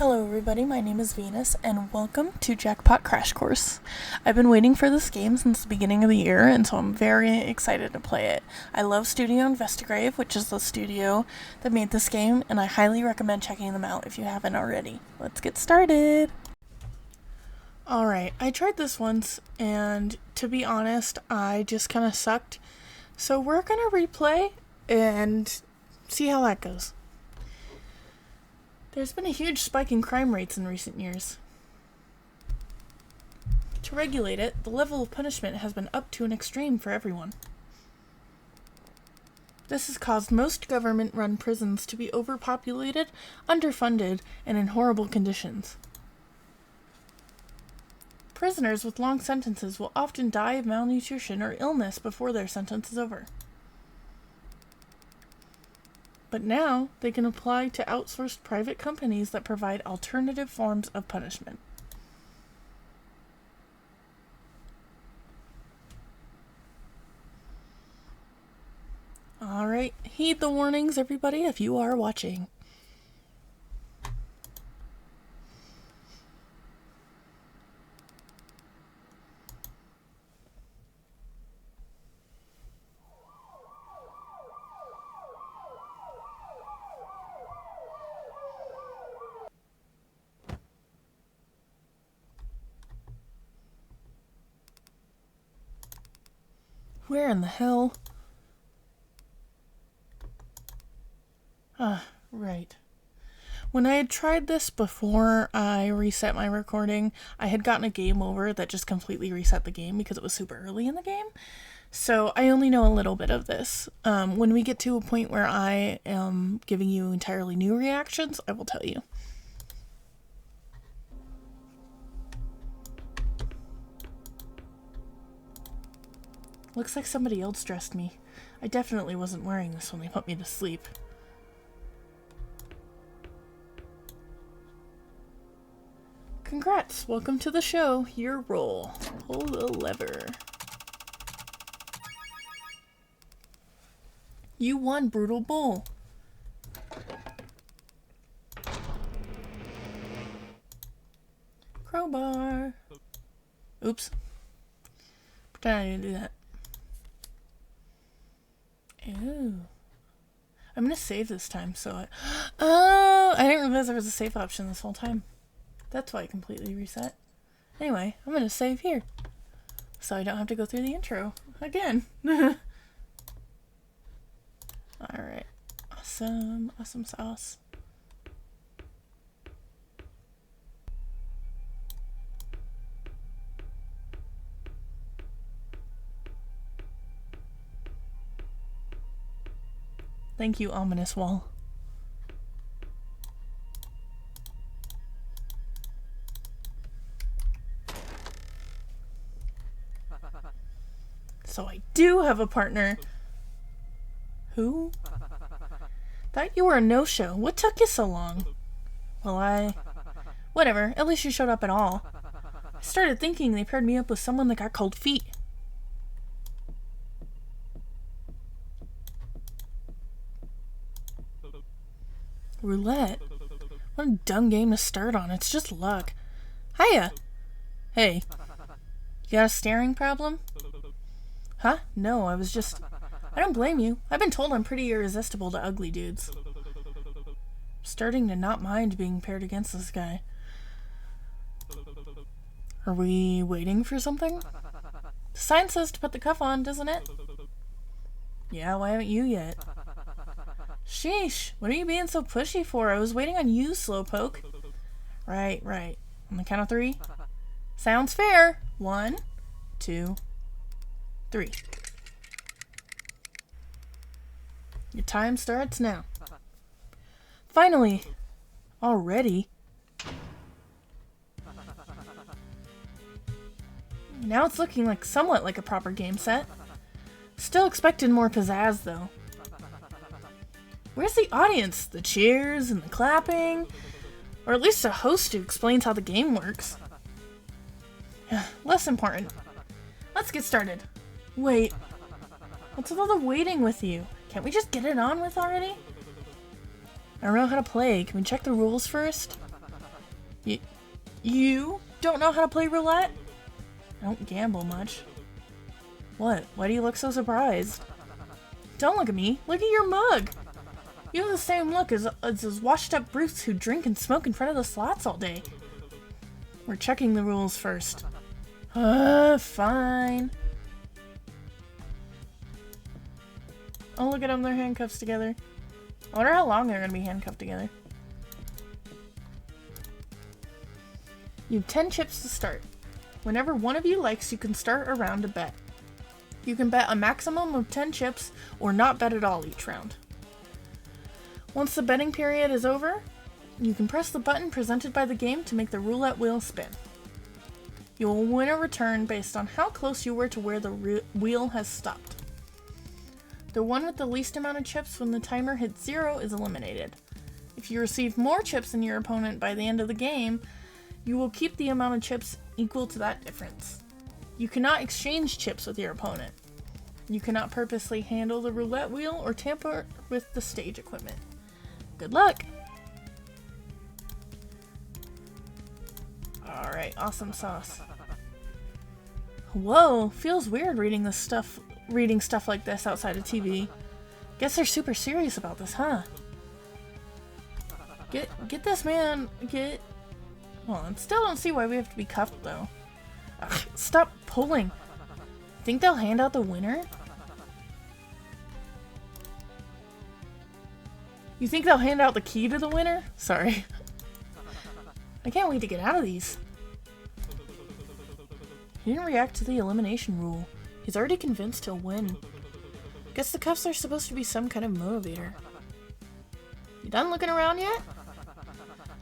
Hello everybody, my name is Venus, and welcome to Jackpot Crash Course. I've been waiting for this game since the beginning of the year, and so I'm very excited to play it. I love Studio Investigrave, which is the studio that made this game, and I highly recommend checking them out if you haven't already. Let's get started! Alright, I tried this once, and to be honest, I just kind of sucked. So we're gonna replay and see how that goes. There's been a huge spike in crime rates in recent years. To regulate it, the level of punishment has been up to an extreme for everyone. This has caused most government-run prisons to be overpopulated, underfunded, and in horrible conditions. Prisoners with long sentences will often die of malnutrition or illness before their sentence is over. But now, they can apply to outsourced private companies that provide alternative forms of punishment. Alright, heed the warnings, everybody, if you are watching. Where in the hell? Right. When I had tried this before I reset my recording, I had gotten a game over that just completely reset the game because it was super early in the game. So I only know a little bit of this. When we get to a point where I am giving you entirely new reactions, I will tell you. Looks like somebody else dressed me. I definitely wasn't wearing this when they put me to sleep. Congrats! Welcome to the show. Your role. Pull the lever. You won, Brutal Bull. Crowbar. Oops. Pretend I didn't do that. Ooh. I'm gonna save this time, so Oh! I didn't realize there was a save option this whole time. That's why I completely reset. Anyway, I'm gonna save here. So I don't have to go through the intro again. Alright. Awesome. Awesome sauce. Thank you, ominous wall. So I do have a partner. Who? Thought you were a no-show. What took you so long? Well, whatever. At least you showed up at all. I started thinking they paired me up with someone that got cold feet. Roulette? What a dumb game to start on. It's just luck. Hiya! Hey. You got a staring problem? Huh? No, I don't blame you. I've been told I'm pretty irresistible to ugly dudes. Starting to not mind being paired against this guy. Are we waiting for something? The sign says to put the cuff on, doesn't it? Yeah, why haven't you yet? Sheesh, what are you being so pushy for? I was waiting on you, slowpoke. Right. On the count of 3. Sounds fair. 1, 2, 3. Your time starts now. Finally! Already? Now it's looking like somewhat like a proper game set. Still expected more pizzazz, though. Where's the audience? The cheers and the clapping? Or at least a host who explains how the game works. Less important. Let's get started. Wait. What's with all the waiting with you? Can't we just get it on with already? I don't know how to play. Can we check the rules first? You don't know how to play roulette? I don't gamble much. What? Why do you look so surprised? Don't look at me. Look at your mug. You have the same look as those washed-up brutes who drink and smoke in front of the slots all day. We're checking the rules first. Fine. Oh, look at them. They're handcuffs together. I wonder how long they're going to be handcuffed together. You have 10 chips to start. Whenever one of you likes, you can start a round to bet. You can bet a maximum of 10 chips or not bet at all each round. Once the betting period is over, you can press the button presented by the game to make the roulette wheel spin. You will win a return based on how close you were to where the wheel has stopped. The one with the least amount of chips when the timer hits 0 is eliminated. If you receive more chips than your opponent by the end of the game, you will keep the amount of chips equal to that difference. You cannot exchange chips with your opponent. You cannot purposely handle the roulette wheel or tamper with the stage equipment. Good luck! Alright, awesome sauce. Whoa, feels weird reading stuff like this outside of TV. Guess they're super serious about this, huh? Get this man, well, I still don't see why we have to be cuffed, though. Ugh, stop pulling. Think they'll hand out the winner? You think they'll hand out the key to the winner? Sorry. I can't wait to get out of these. He didn't react to the elimination rule. He's already convinced he'll win. Guess the cuffs are supposed to be some kind of motivator. You done looking around yet?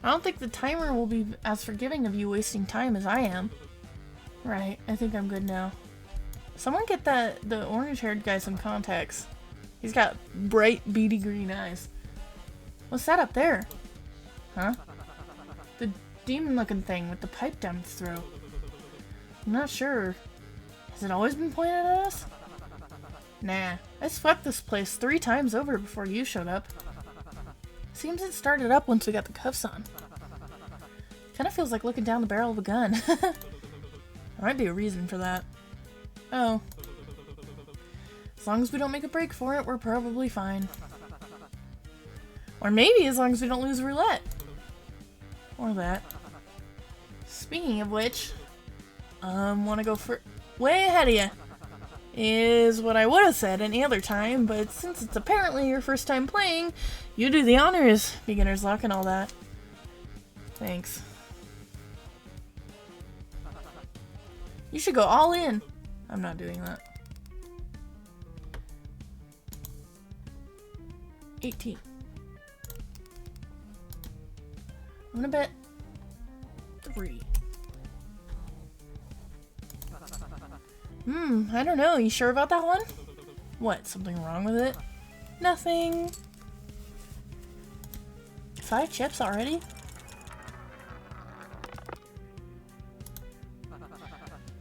I don't think the timer will be as forgiving of you wasting time as I am. Right, I think I'm good now. Someone get the orange-haired guy some contacts. He's got bright, beady green eyes. What's that up there? Huh? The demon-looking thing with the pipe down its throat. I'm not sure. Has it always been pointed at us? Nah, I swept this place 3 times over before you showed up. Seems it started up once we got the cuffs on. Kinda feels like looking down the barrel of a gun. There might be a reason for that. Oh. As long as we don't make a break for it, we're probably fine. Or maybe as long as we don't lose roulette. Or that. Speaking of which, wanna go for way ahead of you. Is what I would have said any other time, but since it's apparently your first time playing, you do the honors, beginner's luck and all that. Thanks. You should go all in. I'm not doing that. 18. I'm gonna bet 3. I don't know. You sure about that one? What, something wrong with it? Nothing. 5 chips already?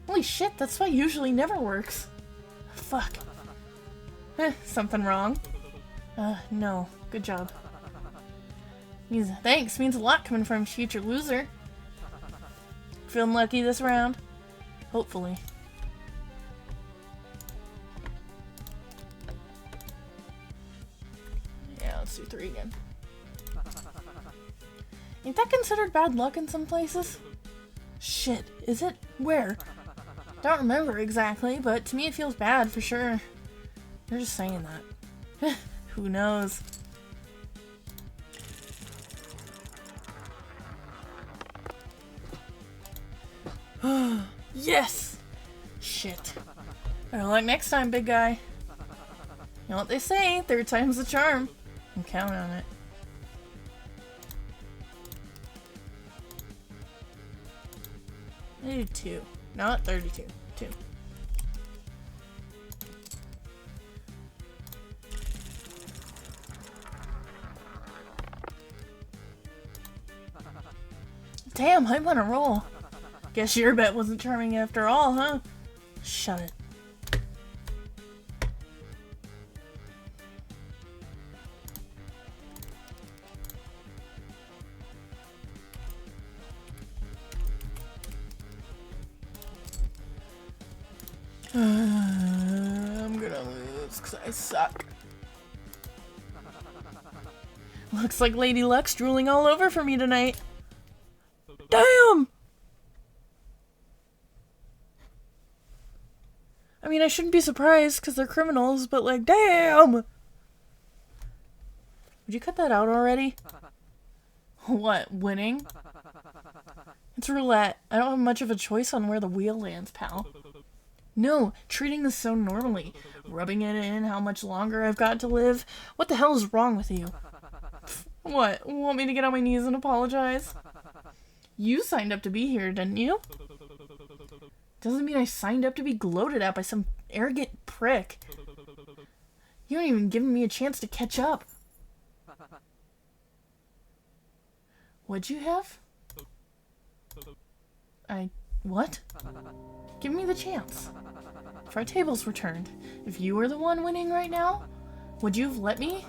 Holy shit, that's why usually never works. Fuck. Something wrong? No. Good job. Thanks means a lot coming from a future loser. Feeling lucky this round? Hopefully. Let's do 3 again. Ain't that considered bad luck in some places? Shit, is it? Where? Don't remember exactly, but to me it feels bad for sure. You're just saying that. Who knows? Yes! Shit. Better luck next time, big guy. You know what they say, 3rd time's the charm. I'm counting on it. I do 2. Not 32. 2. Damn, I'm on a roll. Guess your bet wasn't charming after all, huh? Shut it. I'm gonna lose because I suck. Looks like Lady Luck's drooling all over for me tonight. Damn! I mean, I shouldn't be surprised because they're criminals, but like, damn! Would you cut that out already? What, winning? It's roulette. I don't have much of a choice on where the wheel lands, pal. No, treating this so normally. Rubbing it in how much longer I've got to live. What the hell is wrong with you? What, want me to get on my knees and apologize? You signed up to be here, didn't you? Doesn't mean I signed up to be gloated at by some arrogant prick. You haven't even given me a chance to catch up. What'd you have? What? Give me the chance. If our tables were turned, if you were the one winning right now, would you have let me,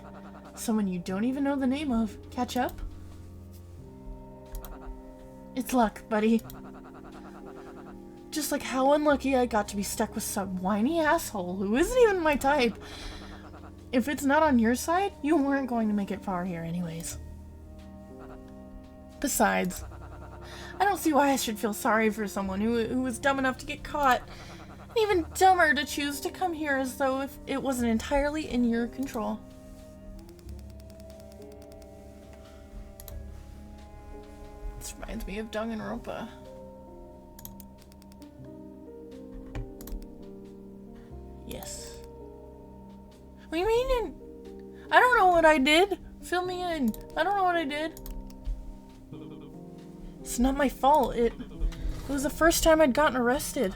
someone you don't even know the name of, catch up? It's luck, buddy. Just like how unlucky I got to be stuck with some whiny asshole who isn't even my type. If it's not on your side, you weren't going to make it far here anyways. Besides, I don't see why I should feel sorry for someone who was dumb enough to get caught. And even dumber to choose to come here as though if it wasn't entirely in your control. This reminds me of Danganronpa. Yes. What do you mean? I don't know what I did. Fill me in. I don't know what I did. It's not my fault. It was the first time I'd gotten arrested.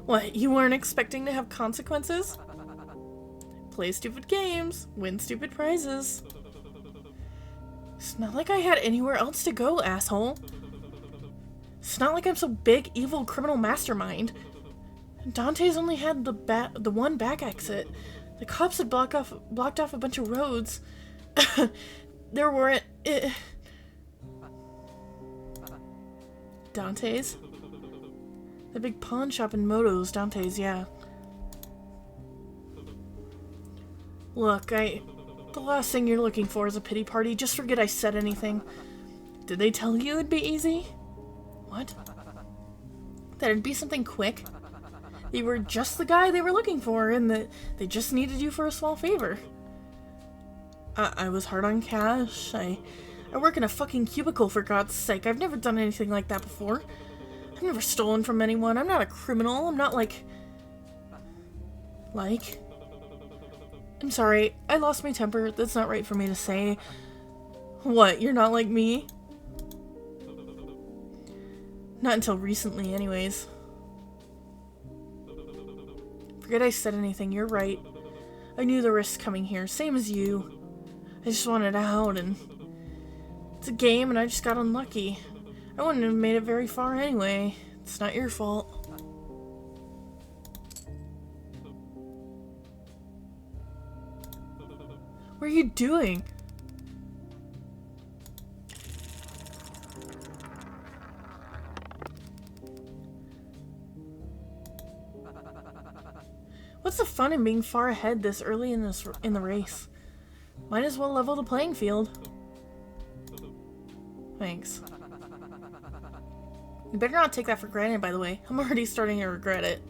What, you weren't expecting to have consequences? Play stupid games, win stupid prizes. It's not like I had anywhere else to go, asshole. It's not like I'm some big, evil criminal mastermind. Dante's only had the one back exit. The cops had blocked off a bunch of roads. There weren't... Dante's? The big pawn shop in Moto's, Dante's, yeah. Look, the last thing you're looking for is a pity party. Just forget I said anything. Did they tell you it'd be easy? What? That it'd be something quick? You were just the guy they were looking for, and that they just needed you for a small favor. I was hard on cash. I work in a fucking cubicle, for God's sake. I've never done anything like that before. I've never stolen from anyone. I'm not a criminal. I'm not like... I'm sorry. I lost my temper. That's not right for me to say. What, you're not like me? Not until recently, anyways. Forget I said anything. You're right. I knew the risks coming here. Same as you. I just wanted out, and... It's a game, and I just got unlucky. I wouldn't have made it very far anyway. It's not your fault. What are you doing? What's the fun in being far ahead this early in the race? Might as well level the playing field. Thanks. You better not take that for granted, by the way. I'm already starting to regret it.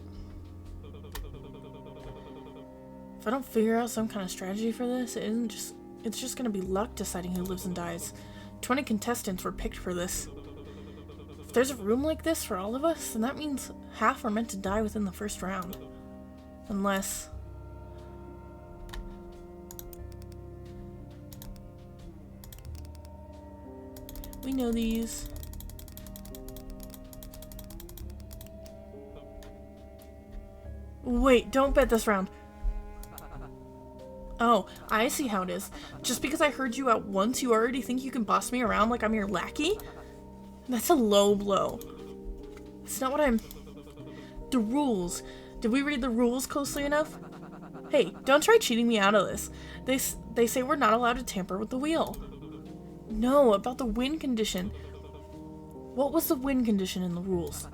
If I don't figure out some kind of strategy for this, it's just gonna be luck deciding who lives and dies. 20 contestants were picked for this. If there's a room like this for all of us, then that means half are meant to die within the first round. Unless... We know these. Wait, don't bet this round. Oh, I see how it is. Just because I heard you out once, you already think you can boss me around like I'm your lackey? That's a low blow. It's not what I'm... The rules. Did we read the rules closely enough? Hey, don't try cheating me out of this. They say we're not allowed to tamper with the wheel. No, about the win condition. What was the win condition in the rules?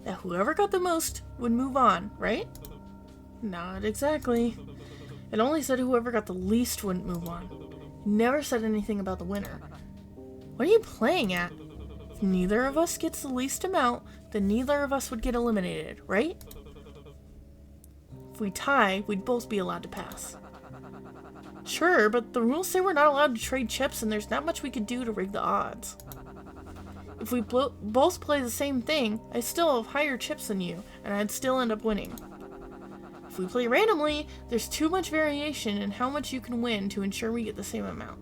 that whoever got the most would move on, right? Not exactly. It only said whoever got the least wouldn't move on. It never said anything about the winner. What are you playing at? If neither of us gets the least amount, then neither of us would get eliminated, right? If we tie, we'd both be allowed to pass. Sure, but the rules say we're not allowed to trade chips and there's not much we could do to rig the odds. If we both play the same thing, I still have higher chips than you, and I'd still end up winning. If we play randomly, there's too much variation in how much you can win to ensure we get the same amount.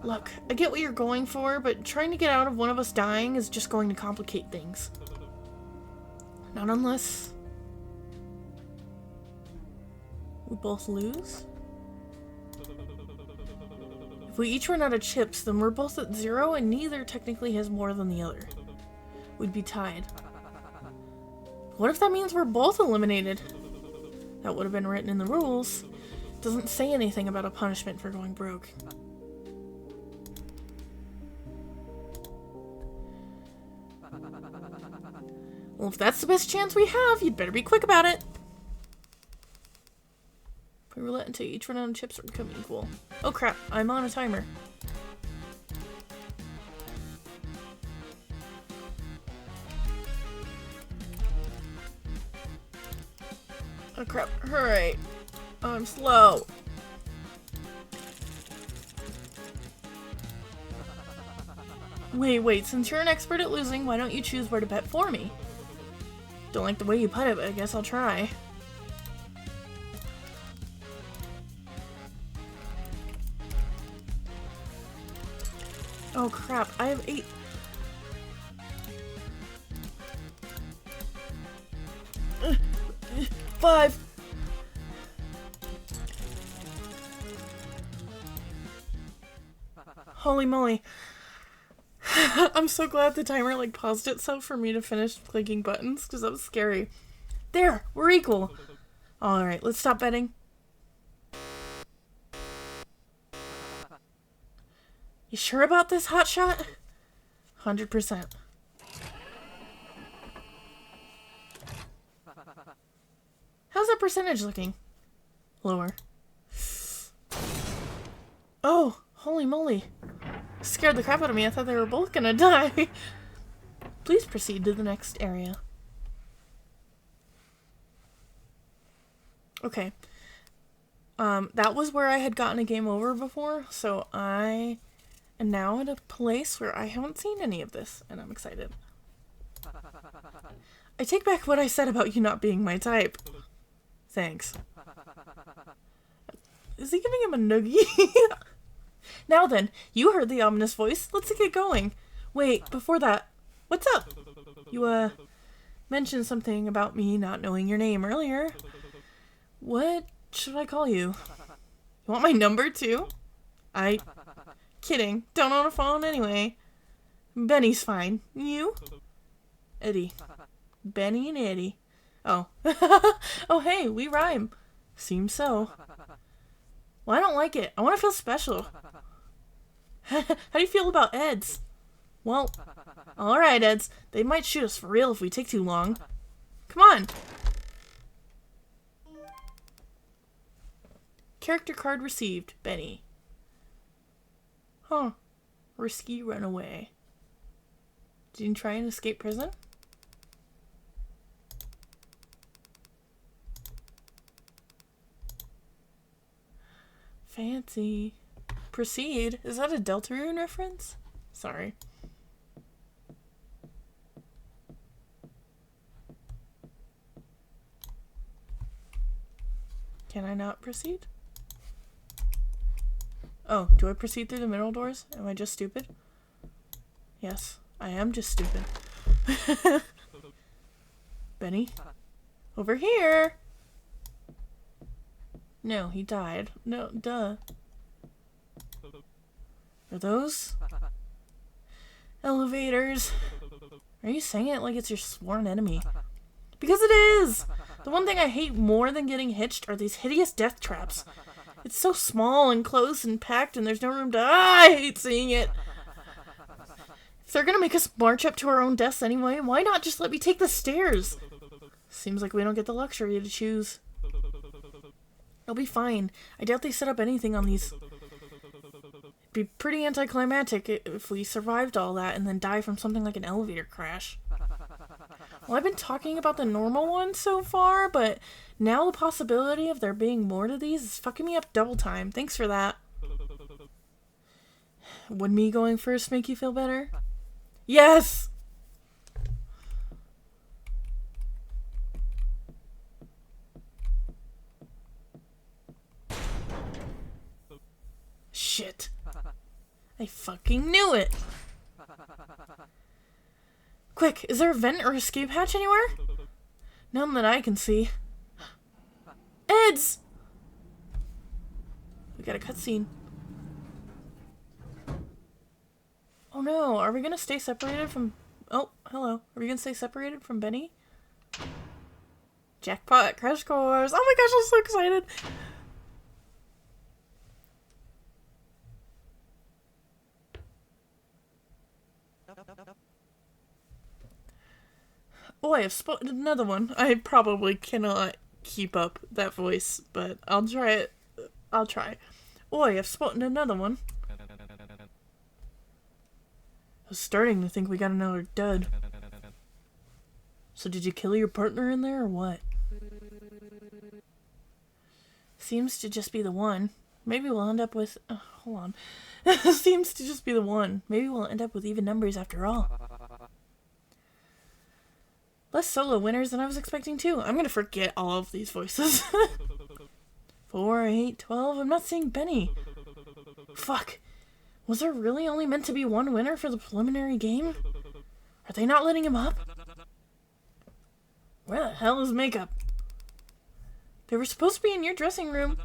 Look, I get what you're going for, but trying to get out of one of us dying is just going to complicate things. Not unless we both lose? If we each run out of chips, then we're both at 0 and neither technically has more than the other. We'd be tied. What if that means we're both eliminated? That would have been written in the rules. It doesn't say anything about a punishment for going broke. Well, if that's the best chance we have, you'd better be quick about it. Play roulette until each run out of chips or become equal. Oh crap, I'm on a timer. Oh crap, hurry. I'm slow. Wait, since you're an expert at losing, why don't you choose where to bet for me? Don't like the way you put it, but I guess I'll try. Oh crap, I have 8. Five. Holy moly. I'm so glad the timer like paused itself for me to finish clicking buttons because that was scary. There, we're equal. Alright, let's stop betting. You sure about this, hotshot? 100%. How's that percentage looking? Lower. Oh, holy moly. Scared the crap out of me. I thought they were both gonna die. Please proceed to the next area. Okay. That was where I had gotten a game over before, so I am now at a place where I haven't seen any of this, and I'm excited. I take back what I said about you not being my type. Thanks. Is he giving him a noogie? Now then, you heard the ominous voice. Let's get going. Wait, before that, what's up? You, mentioned something about me not knowing your name earlier. What should I call you? You want my number, too? Kidding. Don't own a phone anyway. Benny's fine. You? Eddie. Benny and Eddie. Oh. Oh, hey, we rhyme. Seems so. Well, I don't like it. I want to feel special. How do you feel about Eds? Well, alright, Eds. They might shoot us for real if we take too long. Come on! Character card received. Benny. Huh. Risky runaway. Did you try and escape prison? Fancy. Proceed. Is that a Deltarune reference? Sorry. Can I not proceed? Oh, do I proceed through the middle doors? Am I just stupid? Yes, I am just stupid. Benny? Over here! No, he died. No, duh. Are those elevators? Are you saying it like it's your sworn enemy? Because it is! The one thing I hate more than getting hitched are these hideous death traps. It's so small and close and packed and there's no room to— I hate seeing it! If they're gonna make us march up to our own deaths anyway, why not just let me take the stairs? Seems like we don't get the luxury to choose. It'll be fine. I doubt they set up anything on these. It'd be pretty anticlimactic if we survived all that and then die from something like an elevator crash. Well, I've been talking about the normal ones so far, but now the possibility of there being more to these is fucking me up double time. Thanks for that. Would me going first make you feel better? Yes! Shit. I fucking knew it! Quick, is there a vent or escape hatch anywhere? None that I can see. Eds! We got a cutscene. Oh no, are we gonna stay separated from... Oh, hello. Are we gonna stay separated from Benny? Jackpot, crash course! Oh my gosh, I'm so excited! Oh, I have spotted another one. I probably cannot keep up that voice, but I'll try it. I'll try. Oh, I have spotted another one. I was starting to think we got another dud. So did you kill your partner in there or what? Seems to just be the one. Maybe we'll end up with... hold on. Seems to just be the one. Maybe we'll end up with even numbers after all. Less solo winners than I was expecting too. I'm gonna forget all of these voices. 4, 8, 12. I'm not seeing Benny. Fuck. Was there really only meant to be one winner for the preliminary game? Are they not letting him up? Where the hell is makeup? They were supposed to be in your dressing room.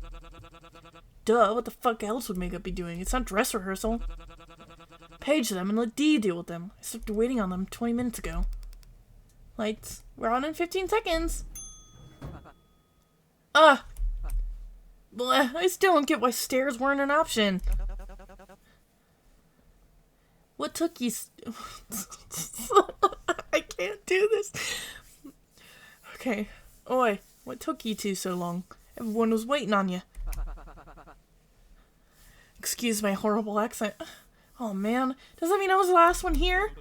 Duh, what the fuck else would makeup be doing? It's not dress rehearsal. Page them and let Dee deal with them. I stopped waiting on them 20 minutes ago. Lights. We're on in 15 seconds. Ah! Bleh, I still don't get why stairs weren't an option. What took you... I can't do this. Okay. Oi, what took you two so long? Everyone was waiting on you. Excuse my horrible accent. Oh man, does that mean I was the last one here?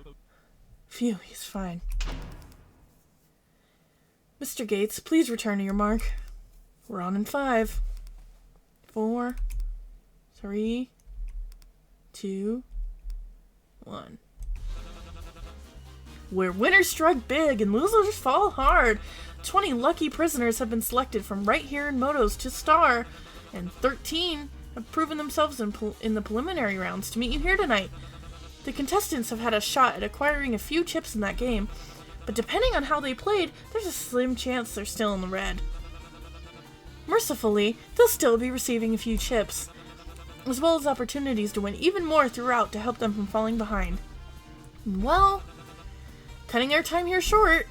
Phew, he's fine. Mr. Gates, please return to your mark. We're on in 5, 4, 3, 2, 1. Where winners strike big and losers fall hard. 20 lucky prisoners have been selected from right here in Motos to star, and 13 have proven themselves in the preliminary rounds to meet you here tonight. The contestants have had a shot at acquiring a few chips in that game, but depending on how they played, there's a slim chance they're still in the red. Mercifully, they'll still be receiving a few chips, as well as opportunities to win even more throughout to help them from falling behind. Well, cutting our time here short.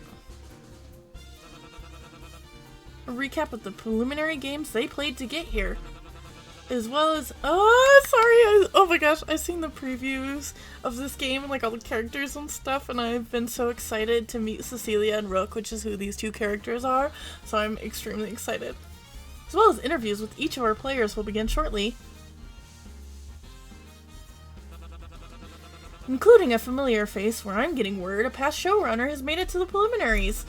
A recap of the preliminary games they played to get here, as well as... oh my gosh, I've seen the previews of this game and like all the characters and stuff, and I've been so excited to meet Cecilia and Rook, which is who these two characters are, so I'm extremely excited. As well as interviews with each of our players will begin shortly, including a familiar face where I'm getting word a past showrunner has made it to the preliminaries.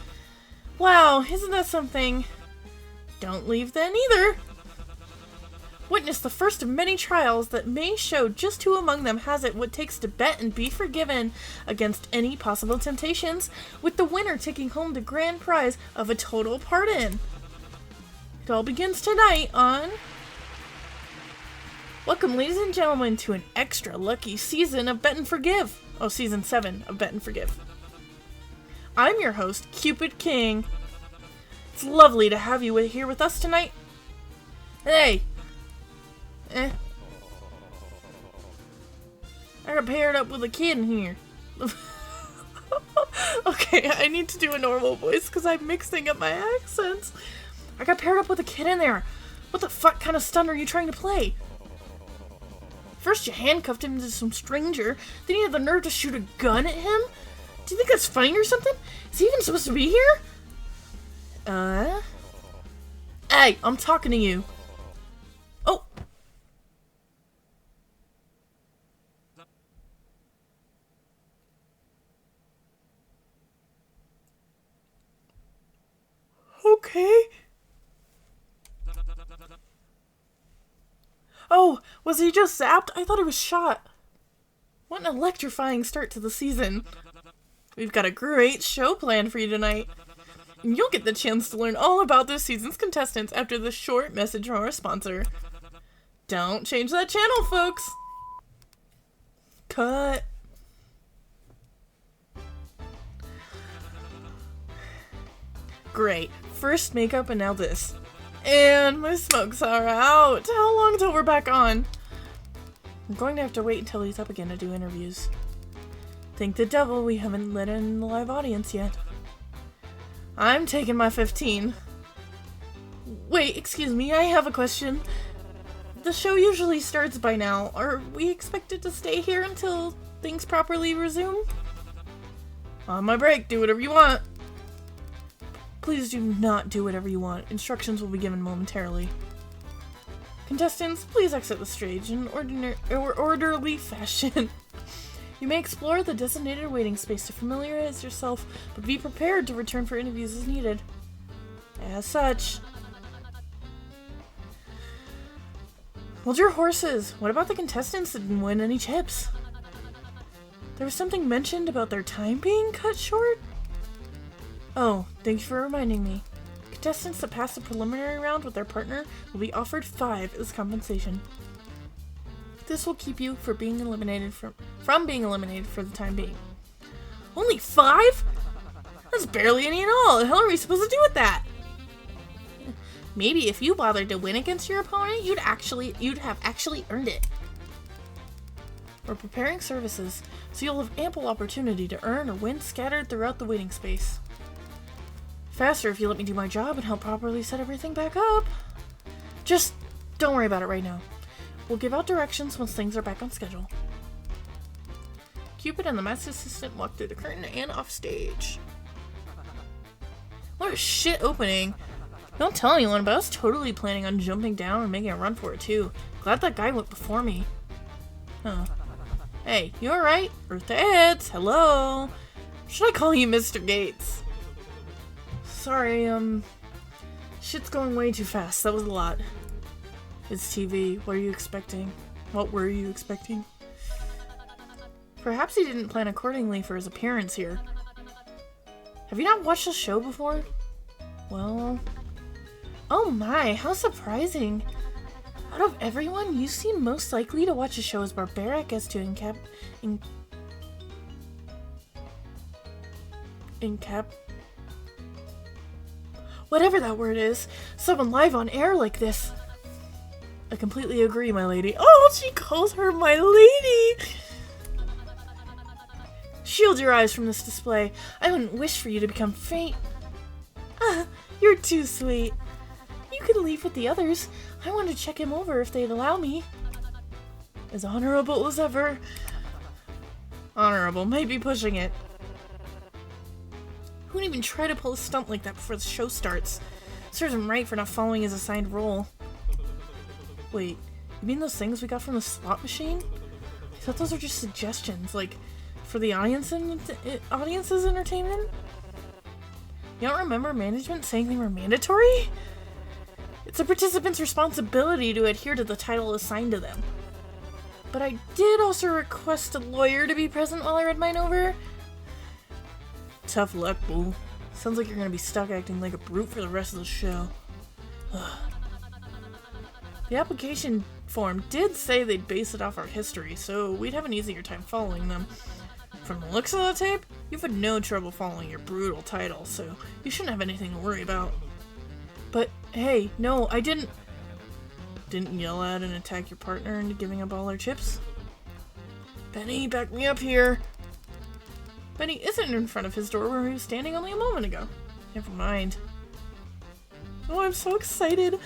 Wow, isn't that something? Don't leave then either! Witness the first of many trials that may show just who among them has it what takes to bet and be forgiven against any possible temptations, with the winner taking home the grand prize of a total pardon. It all begins tonight on... Welcome, ladies and gentlemen, to an extra lucky season of Bet and Forgive. Oh, season 7 of Bet and Forgive. I'm your host, Cupid King. It's lovely to have you here with us tonight. Hey! I got paired up with a kid in here. Okay, I need to do a normal voice because I'm mixing up my accents. I got paired up with a kid in there. What the fuck kind of stunt are you trying to play? First you handcuffed him to some stranger, then you had the nerve to shoot a gun at him? Do you think that's funny or something? Is he even supposed to be here? Hey, I'm talking to you. Oh. Okay. Oh, was he just zapped? I thought he was shot. What an electrifying start to the season. We've got a great show planned for you tonight. And you'll get the chance to learn all about this season's contestants after this short message from our sponsor. Don't change that channel, folks. Cut. Great. First makeup and now this. And my smokes are out. How long till we're back on? I'm going to have to wait until he's up again to do interviews. Thank the devil we haven't let in the live audience yet. I'm taking my 15. Wait, excuse me, I have a question. The show usually starts by now. Are we expected to stay here until things properly resume? On my break, do whatever you want. Please do not do whatever you want. Instructions will be given momentarily. Contestants, please exit the stage in orderly fashion. You may explore the designated waiting space to familiarize yourself, but be prepared to return for interviews as needed. As such. Hold your horses. What about the contestants that didn't win any chips? There was something mentioned about their time being cut short? Oh, thank you for reminding me. Contestants that pass the preliminary round with their partner will be offered 5 as compensation. This will keep you from being eliminated from being eliminated for the time being. Only 5? That's barely any at all. What the hell are we supposed to do with that? Maybe if you bothered to win against your opponent, you'd have actually earned it. We're preparing services, so you'll have ample opportunity to earn or win scattered throughout the waiting space. Faster if you let me do my job and help properly set everything back up. Just don't worry about it right now. We'll give out directions once things are back on schedule. Cupid and the master assistant walk through the curtain and off stage. What a shit opening. Don't tell anyone, but I was totally planning on jumping down and making a run for it too. Glad that guy went before me. Huh. Hey, you alright? Eartha Hits, hello? Should I call you Mr. Gates? Sorry, shit's going way too fast. That was a lot. It's TV. What are you expecting? What were you expecting? Perhaps he didn't plan accordingly for his appearance here. Have you not watched the show before? Well... Oh my, how surprising. Out of everyone, you seem most likely to watch a show as barbaric as to whatever that word is, someone live on air like this. I completely agree, my lady. Oh, she calls her my lady! Shield your eyes from this display. I wouldn't wish for you to become faint. Ah, you're too sweet. You can leave with the others. I want to check him over if they'd allow me. As honorable as ever. Honorable might be pushing it. Who would even try to pull a stunt like that before the show starts? Serves him right for not following his assigned role. Wait, you mean those things we got from the slot machine? I thought those were just suggestions, like, for the audience's entertainment? You don't remember management saying they were mandatory? It's a participant's responsibility to adhere to the title assigned to them. But I did also request a lawyer to be present while I read mine over. Tough luck, boo. Sounds like you're gonna be stuck acting like a brute for the rest of the show. Ugh. The application form did say they'd base it off our history, so we'd have an easier time following them. From the looks of the tape, you've had no trouble following your brutal title, so you shouldn't have anything to worry about. But, hey, no, I didn't yell at and attack your partner into giving up all our chips? Benny, back me up here! Benny isn't in front of his door where he was standing only a moment ago. Never mind. Oh, I'm so excited!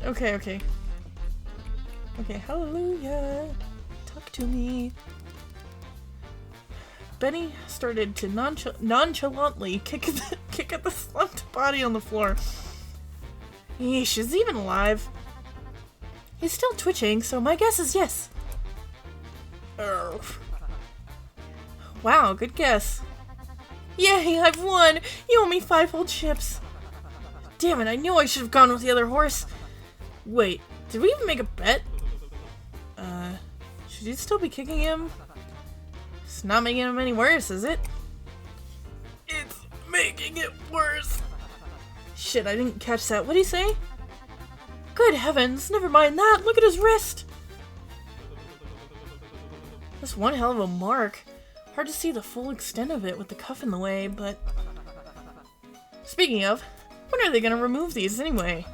Okay. Okay, hallelujah. Talk to me. Benny started to nonchalantly kick at the slumped body on the floor. Yeesh, is he even alive? He's still twitching, so my guess is yes. Urgh. Wow, good guess. Yay, I've won! You owe me 5 whole chips. Damn it, I knew I should have gone with the other horse. Wait, did we even make a bet? Should you still be kicking him? It's not making him any worse, is it? It's making it worse. Shit, I didn't catch that. What'd he say? Good heavens, never mind that. Look at his wrist. That's one hell of a mark. Hard to see the full extent of it with the cuff in the way, but... Speaking of, when are they gonna remove these anyway?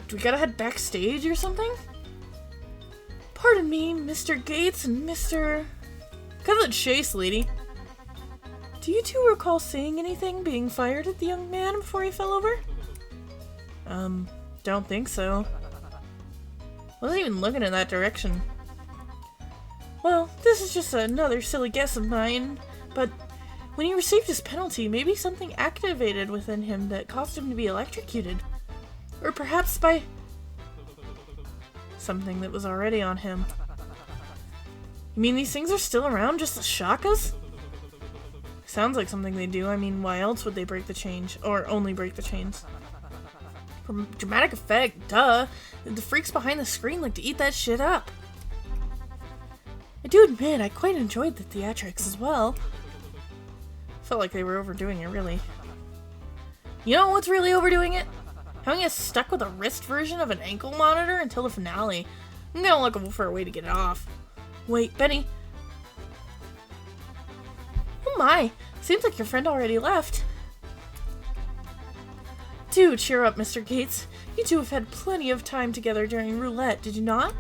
Do we gotta head backstage or something? Pardon me, Mr. Gates and Mr... Cut that chase, lady. Do you two recall saying anything being fired at the young man before he fell over? Don't think so. Wasn't even looking in that direction. Well, this is just another silly guess of mine, but when he received his penalty, maybe something activated within him that caused him to be electrocuted. Or perhaps by... something that was already on him. You mean these things are still around just to shock us? Sounds like something they do. I mean, why else would they break the change? Or only break the chains? For dramatic effect, duh. The freaks behind the screen like to eat that shit up. I do admit, I quite enjoyed the theatrics as well. Felt like they were overdoing it, really. You know what's really overdoing it? Having us stuck with a wrist version of an ankle monitor until the finale. I'm gonna look for a way to get it off. Wait, Benny. Oh my, seems like your friend already left. Do cheer up, Mr. Gates. You two have had plenty of time together during roulette, did you not?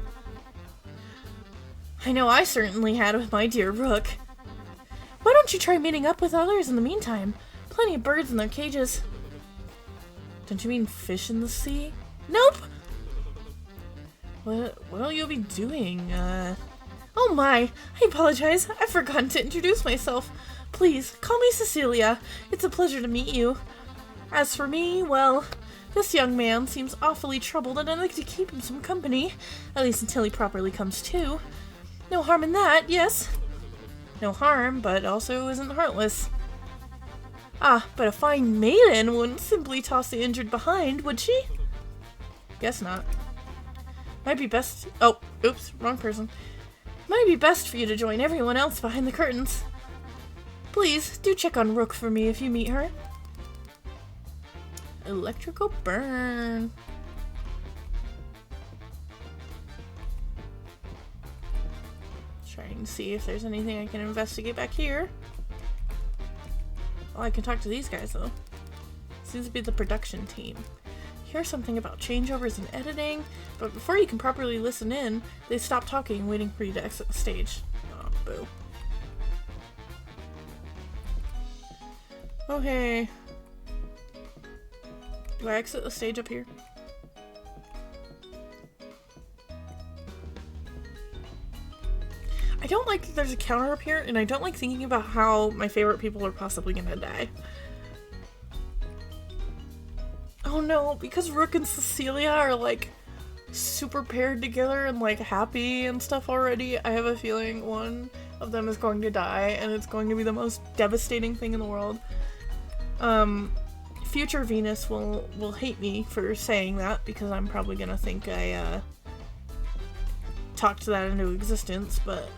I know I certainly had with my dear Rook. Why don't you try meeting up with others in the meantime? Plenty of birds in their cages. Don't you mean fish in the sea? Nope! What'll you be doing, Oh my! I apologize. I've forgotten to introduce myself. Please, call me Cecilia. It's a pleasure to meet you. As for me, well, this young man seems awfully troubled and I'd like to keep him some company. At least until he properly comes to. No harm in that, yes? No harm, but also isn't heartless. Ah, but a fine maiden wouldn't simply toss the injured behind, would she? Guess not. Might be best... Oh, oops, wrong person. Might be best for you to join everyone else behind the curtains. Please, do check on Rook for me if you meet her. Electrical burn. Trying to see if there's anything I can investigate back here. Oh, I can talk to these guys though. Seems to be the production team. Hear something about changeovers and editing, but before you can properly listen in, they stop talking, waiting for you to exit the stage. Oh, boo. Okay. Do I exit the stage up here? I don't like that there's a counter up here, and I don't like thinking about how my favorite people are possibly gonna die. Oh no, because Rook and Cecilia are like super paired together and like happy and stuff already, I have a feeling one of them is going to die and it's going to be the most devastating thing in the world. Future Venus will hate me for saying that because I'm probably gonna think I talked that into existence, but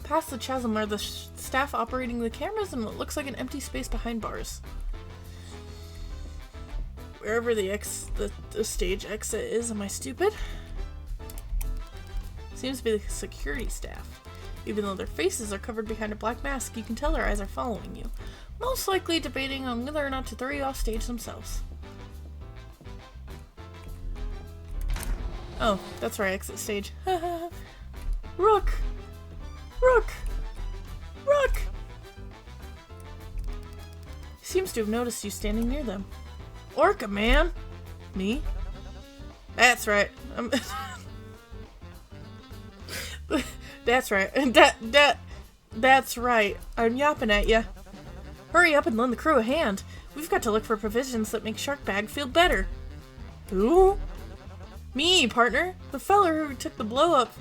past the chasm are the staff operating the cameras and what looks like an empty space behind bars. Wherever the stage exit is, am I stupid? Seems to be the security staff. Even though their faces are covered behind a black mask, you can tell their eyes are following you. Most likely debating on whether or not to throw you off stage themselves. Oh, that's where I exit stage. Rook! Rook! Rook! He seems to have noticed you standing near them. Orca, man! Me? That's right. That's right. That's right. I'm yapping at ya. Hurry up and lend the crew a hand. We've got to look for provisions that make Sharkbag feel better. Who? Me, partner. The feller who took the blow up.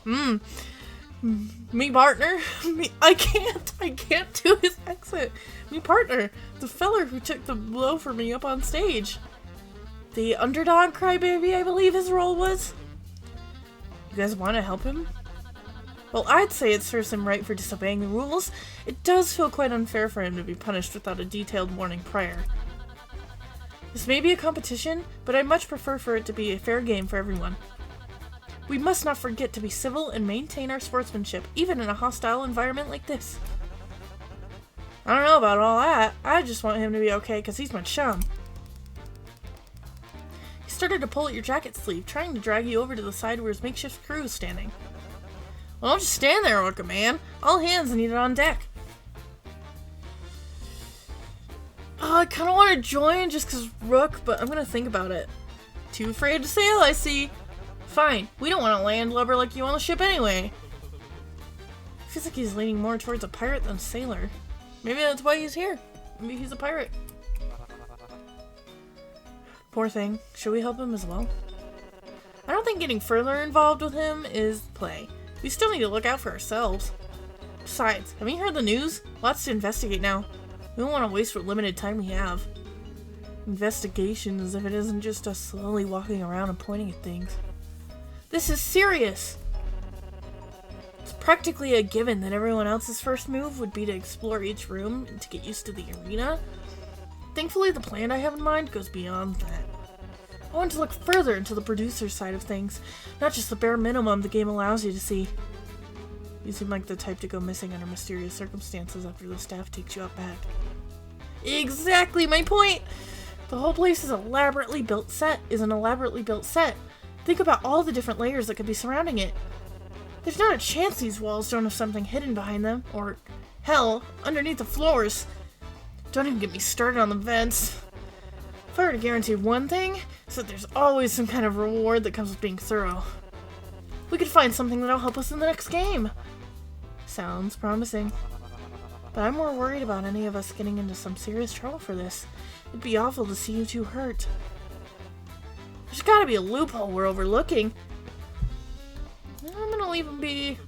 Me, partner. Me. I can't do his accent. Me, partner. The feller who took the blow for me up on stage. The underdog crybaby, I believe his role was. You guys want to help him? Well, I'd say it serves him right for disobeying the rules. It does feel quite unfair for him to be punished without a detailed warning prior. This may be a competition, but I'd much prefer for it to be a fair game for everyone. We must not forget to be civil and maintain our sportsmanship, even in a hostile environment like this. I don't know about all that. I just want him to be okay because he's my chum. He started to pull at your jacket sleeve, trying to drag you over to the side where his makeshift crew is standing. Well, don't just stand there, Orca Man. All hands needed on deck. I kind of want to join just because Rook, but I'm going to think about it. Too afraid to sail, I see. Fine. We don't want a landlubber like you on the ship anyway. Feels like he's leaning more towards a pirate than a sailor. Maybe that's why he's here. Maybe he's a pirate. Poor thing. Should we help him as well? I don't think getting further involved with him is play. We still need to look out for ourselves. Besides, haven't you heard the news? Lots to investigate now. We don't want to waste what limited time we have. Investigation as if it isn't just us slowly walking around and pointing at things. This is serious! It's practically a given that everyone else's first move would be to explore each room and to get used to the arena. Thankfully, the plan I have in mind goes beyond that. I want to look further into the producer's side of things, not just the bare minimum the game allows you to see. You seem like the type to go missing under mysterious circumstances after the staff takes you out back. Exactly my point! The whole place is an elaborately built set. Think about all the different layers that could be surrounding it. There's not a chance these walls don't have something hidden behind them, or, hell, underneath the floors. Don't even get me started on the vents. If I were to guarantee one thing, it's that there's always some kind of reward that comes with being thorough. We could find something that'll help us in the next game. Sounds promising. But I'm more worried about any of us getting into some serious trouble for this. It'd be awful to see you two hurt. There's gotta be a loophole we're overlooking. I'm gonna leave them be.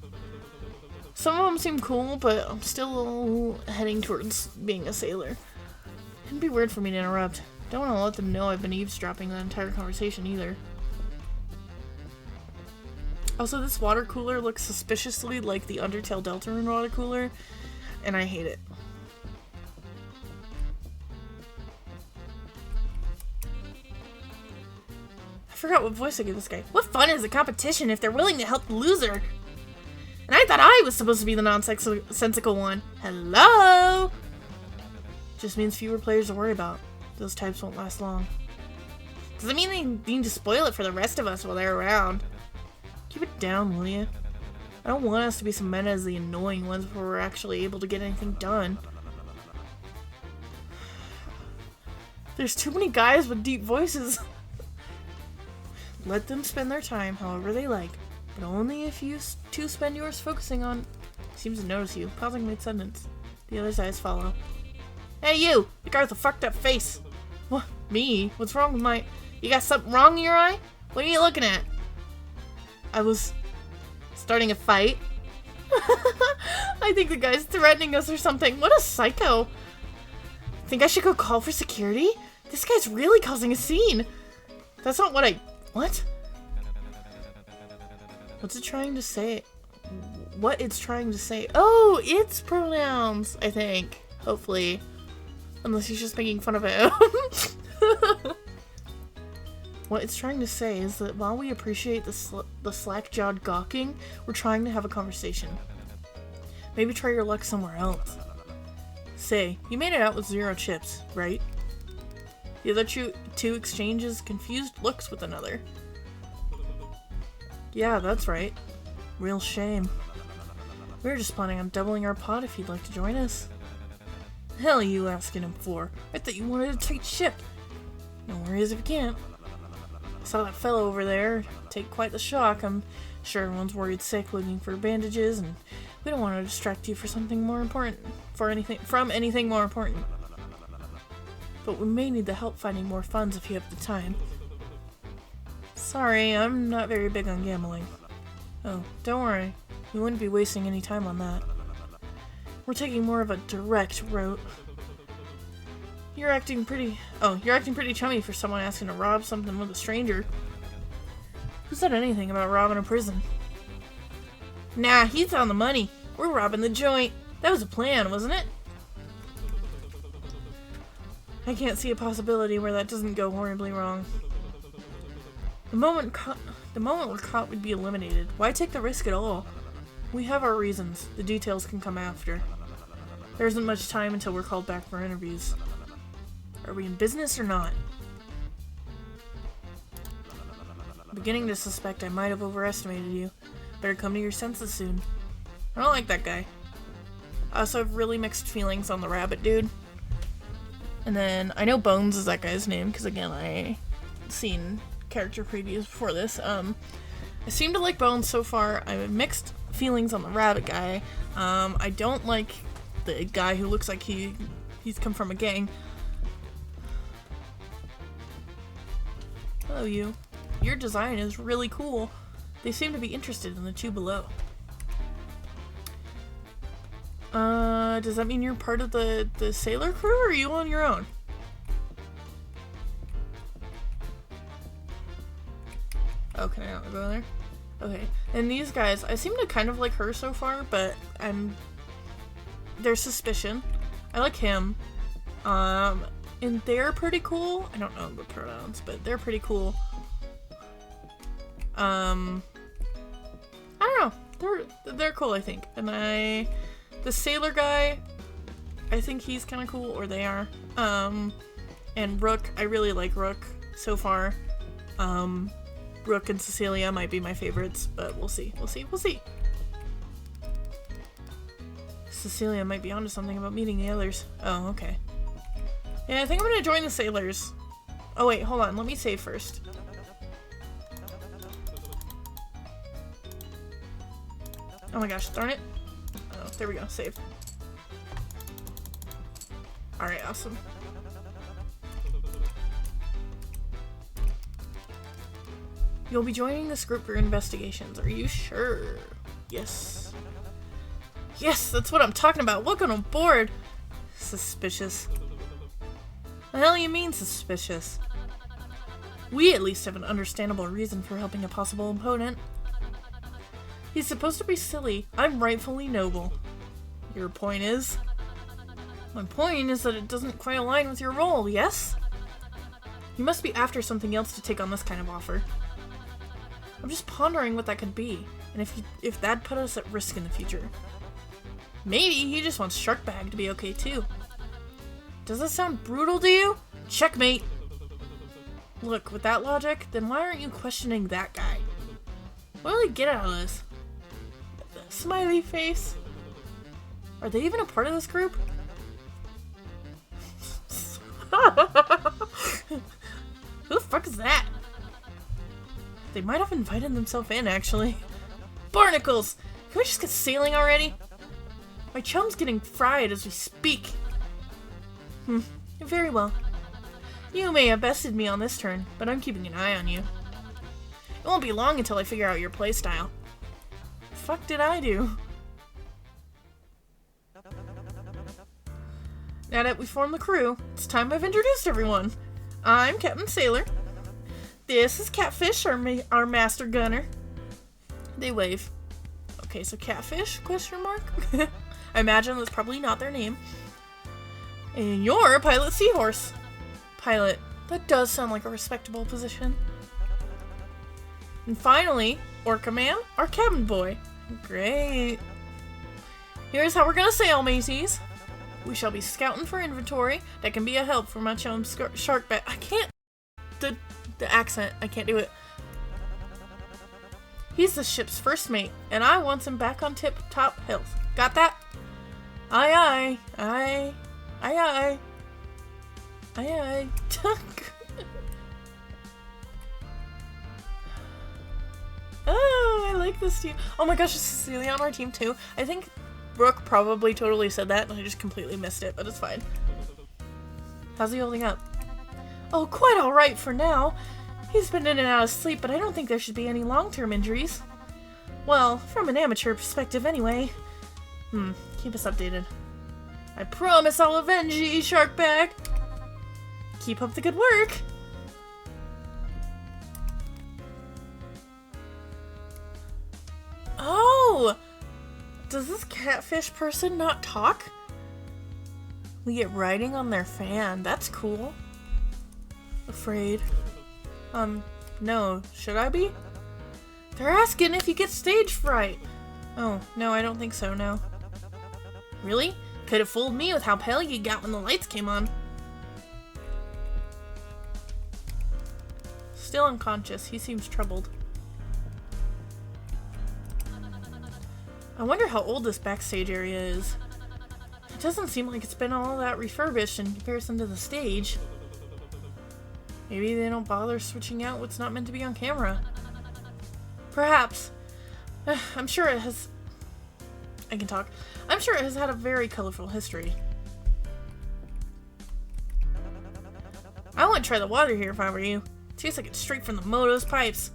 Some of them seem cool, but I'm still heading towards being a sailor. It'd be weird for me to interrupt. Don't want to let them know I've been eavesdropping that entire conversation either. Also, this water cooler looks suspiciously like the Undertale Deltarune water cooler, and I hate it. I forgot what voice I gave this guy. What fun is a competition if they're willing to help the loser? And I thought I was supposed to be the nonsensical one. Hello? Just means fewer players to worry about. Those types won't last long. Doesn't mean they need to spoil it for the rest of us while they're around. Keep it down, will you? I don't want us to be cemented as the annoying ones before we're actually able to get anything done. There's too many guys with deep voices. Let them spend their time however they like, but only if you two spend yours focusing on... Seems to notice you. Pausing mid-sentence. The other's eyes follow. Hey you! The guy with the fucked up face! What? Me? What's wrong with my... You got something wrong in your eye? What are you looking at? I was... starting a fight? I think the guy's threatening us or something. What a psycho! Think I should go call for security? This guy's really causing a scene! That's not what I... What? What's it trying to say? What it's trying to say? Oh, it's pronouns, I think. Hopefully. Unless he's just making fun of him. What it's trying to say is that while we appreciate the slack-jawed gawking, we're trying to have a conversation. Maybe try your luck somewhere else. Say, you made it out with 0 chips, right? The other two exchanges confused looks with another. Yeah, that's right. Real shame. We were just planning on doubling our pot if you'd like to join us. The hell are you asking him for? I thought you wanted a tight ship. No worries if you can't. Saw that fellow over there take quite the shock. I'm sure everyone's worried sick looking for bandages, and we don't want to distract you for something more important, from anything more important. But we may need the help finding more funds if you have the time. Sorry, I'm not very big on gambling. Oh, don't worry. We wouldn't be wasting any time on that. We're taking more of a direct route. You're acting pretty chummy for someone asking to rob something with a stranger. Who said anything about robbing a prison? Nah, he's on the money. We're robbing the joint. That was a plan, wasn't it? I can't see a possibility where that doesn't go horribly wrong. The moment we're caught, we'd be eliminated. Why take the risk at all? We have our reasons. The details can come after. There isn't much time until we're called back for interviews. Are we in business or not? I'm beginning to suspect I might have overestimated you. Better come to your senses soon. I don't like that guy. I also have really mixed feelings on the rabbit dude. And then, I know Bones is that guy's name, because again, I seen character previews before this. I seem to like Bones so far. I have mixed feelings on the rabbit guy. I don't like the guy who looks like he's come from a gang. Hello, you. Your design is really cool. They seem to be interested in the two below. Does that mean you're part of the sailor crew, or are you on your own? Oh, can I not go there? Okay. And these guys, I seem to kind of like her so far, but there's suspicion. I like him. And they're pretty cool. I don't know the pronouns, but they're pretty cool. I don't know. They're cool, I think. And the sailor guy, I think he's kind of cool, or they are. And Rook, I really like Rook so far. Rook and Cecilia might be my favorites, but we'll see. Cecilia might be onto something about meeting the others. Oh, okay. Yeah, I think I'm gonna join the sailors. Oh wait, hold on. Let me save first. Oh my gosh, darn it. Oh, there we go. Save. Alright, awesome. You'll be joining this group for investigations. Are you sure? Yes. Yes, that's what I'm talking about. Welcome aboard. Suspicious. The hell you mean suspicious? We at least have an understandable reason for helping a possible opponent. He's supposed to be silly. I'm rightfully noble. Your point is? My point is that it doesn't quite align with your role, yes? You must be after something else to take on this kind of offer. I'm just pondering what that could be, and if that'd put us at risk in the future. Maybe he just wants Sharkbag to be okay too. Does that sound brutal to you? Checkmate! Look, with that logic, then why aren't you questioning that guy? What do they get out of this? Smiley face. Are they even a part of this group? Who the fuck is that? They might have invited themselves in, actually. Barnacles! Can we just get sailing already? My chum's getting fried as we speak. Very well. You may have bested me on this turn, but I'm keeping an eye on you. It won't be long until I figure out your playstyle. The fuck did I do? Now that we formed the crew, it's time I've introduced everyone. I'm Captain Sailor. This is Catfish, our master gunner. They wave. Okay, so Catfish, question mark? I imagine that's probably not their name. And you're Pilot Seahorse. Pilot. That does sound like a respectable position. And finally, Orca Man, our cabin boy. Great. Here's how we're gonna sail, mateys. We shall be scouting for inventory that can be a help for my chum Sharkbag. I can't. The accent, I can't do it. He's the ship's first mate, and I want him back on tip-top health. Got that? Aye aye. Aye. Aye aye. Aye aye. like this team. Oh my gosh, is Cecilia on our team too? I think Brooke probably totally said that, and I just completely missed it, but it's fine. How's he holding up? Oh, quite alright for now. He's been in and out of sleep, but I don't think there should be any long-term injuries. Well, from an amateur perspective anyway. Keep us updated. I promise I'll avenge ye, Sharkback! Keep up the good work! Oh! Does this catfish person not talk? We get writing on their fan. That's cool. Afraid. No. Should I be? They're asking if you get stage fright. Oh, no, I don't think so, no. Really? Could have fooled me with how pale you got when the lights came on. Still unconscious. He seems troubled. I wonder how old this backstage area is. It doesn't seem like it's been all that refurbished in comparison to the stage. Maybe they don't bother switching out what's not meant to be on camera. Perhaps. I'm sure it has... I can talk. I'm sure it has had a very colorful history. I wouldn't try the water here if I were you. It tastes like it's straight from the Moto's pipes.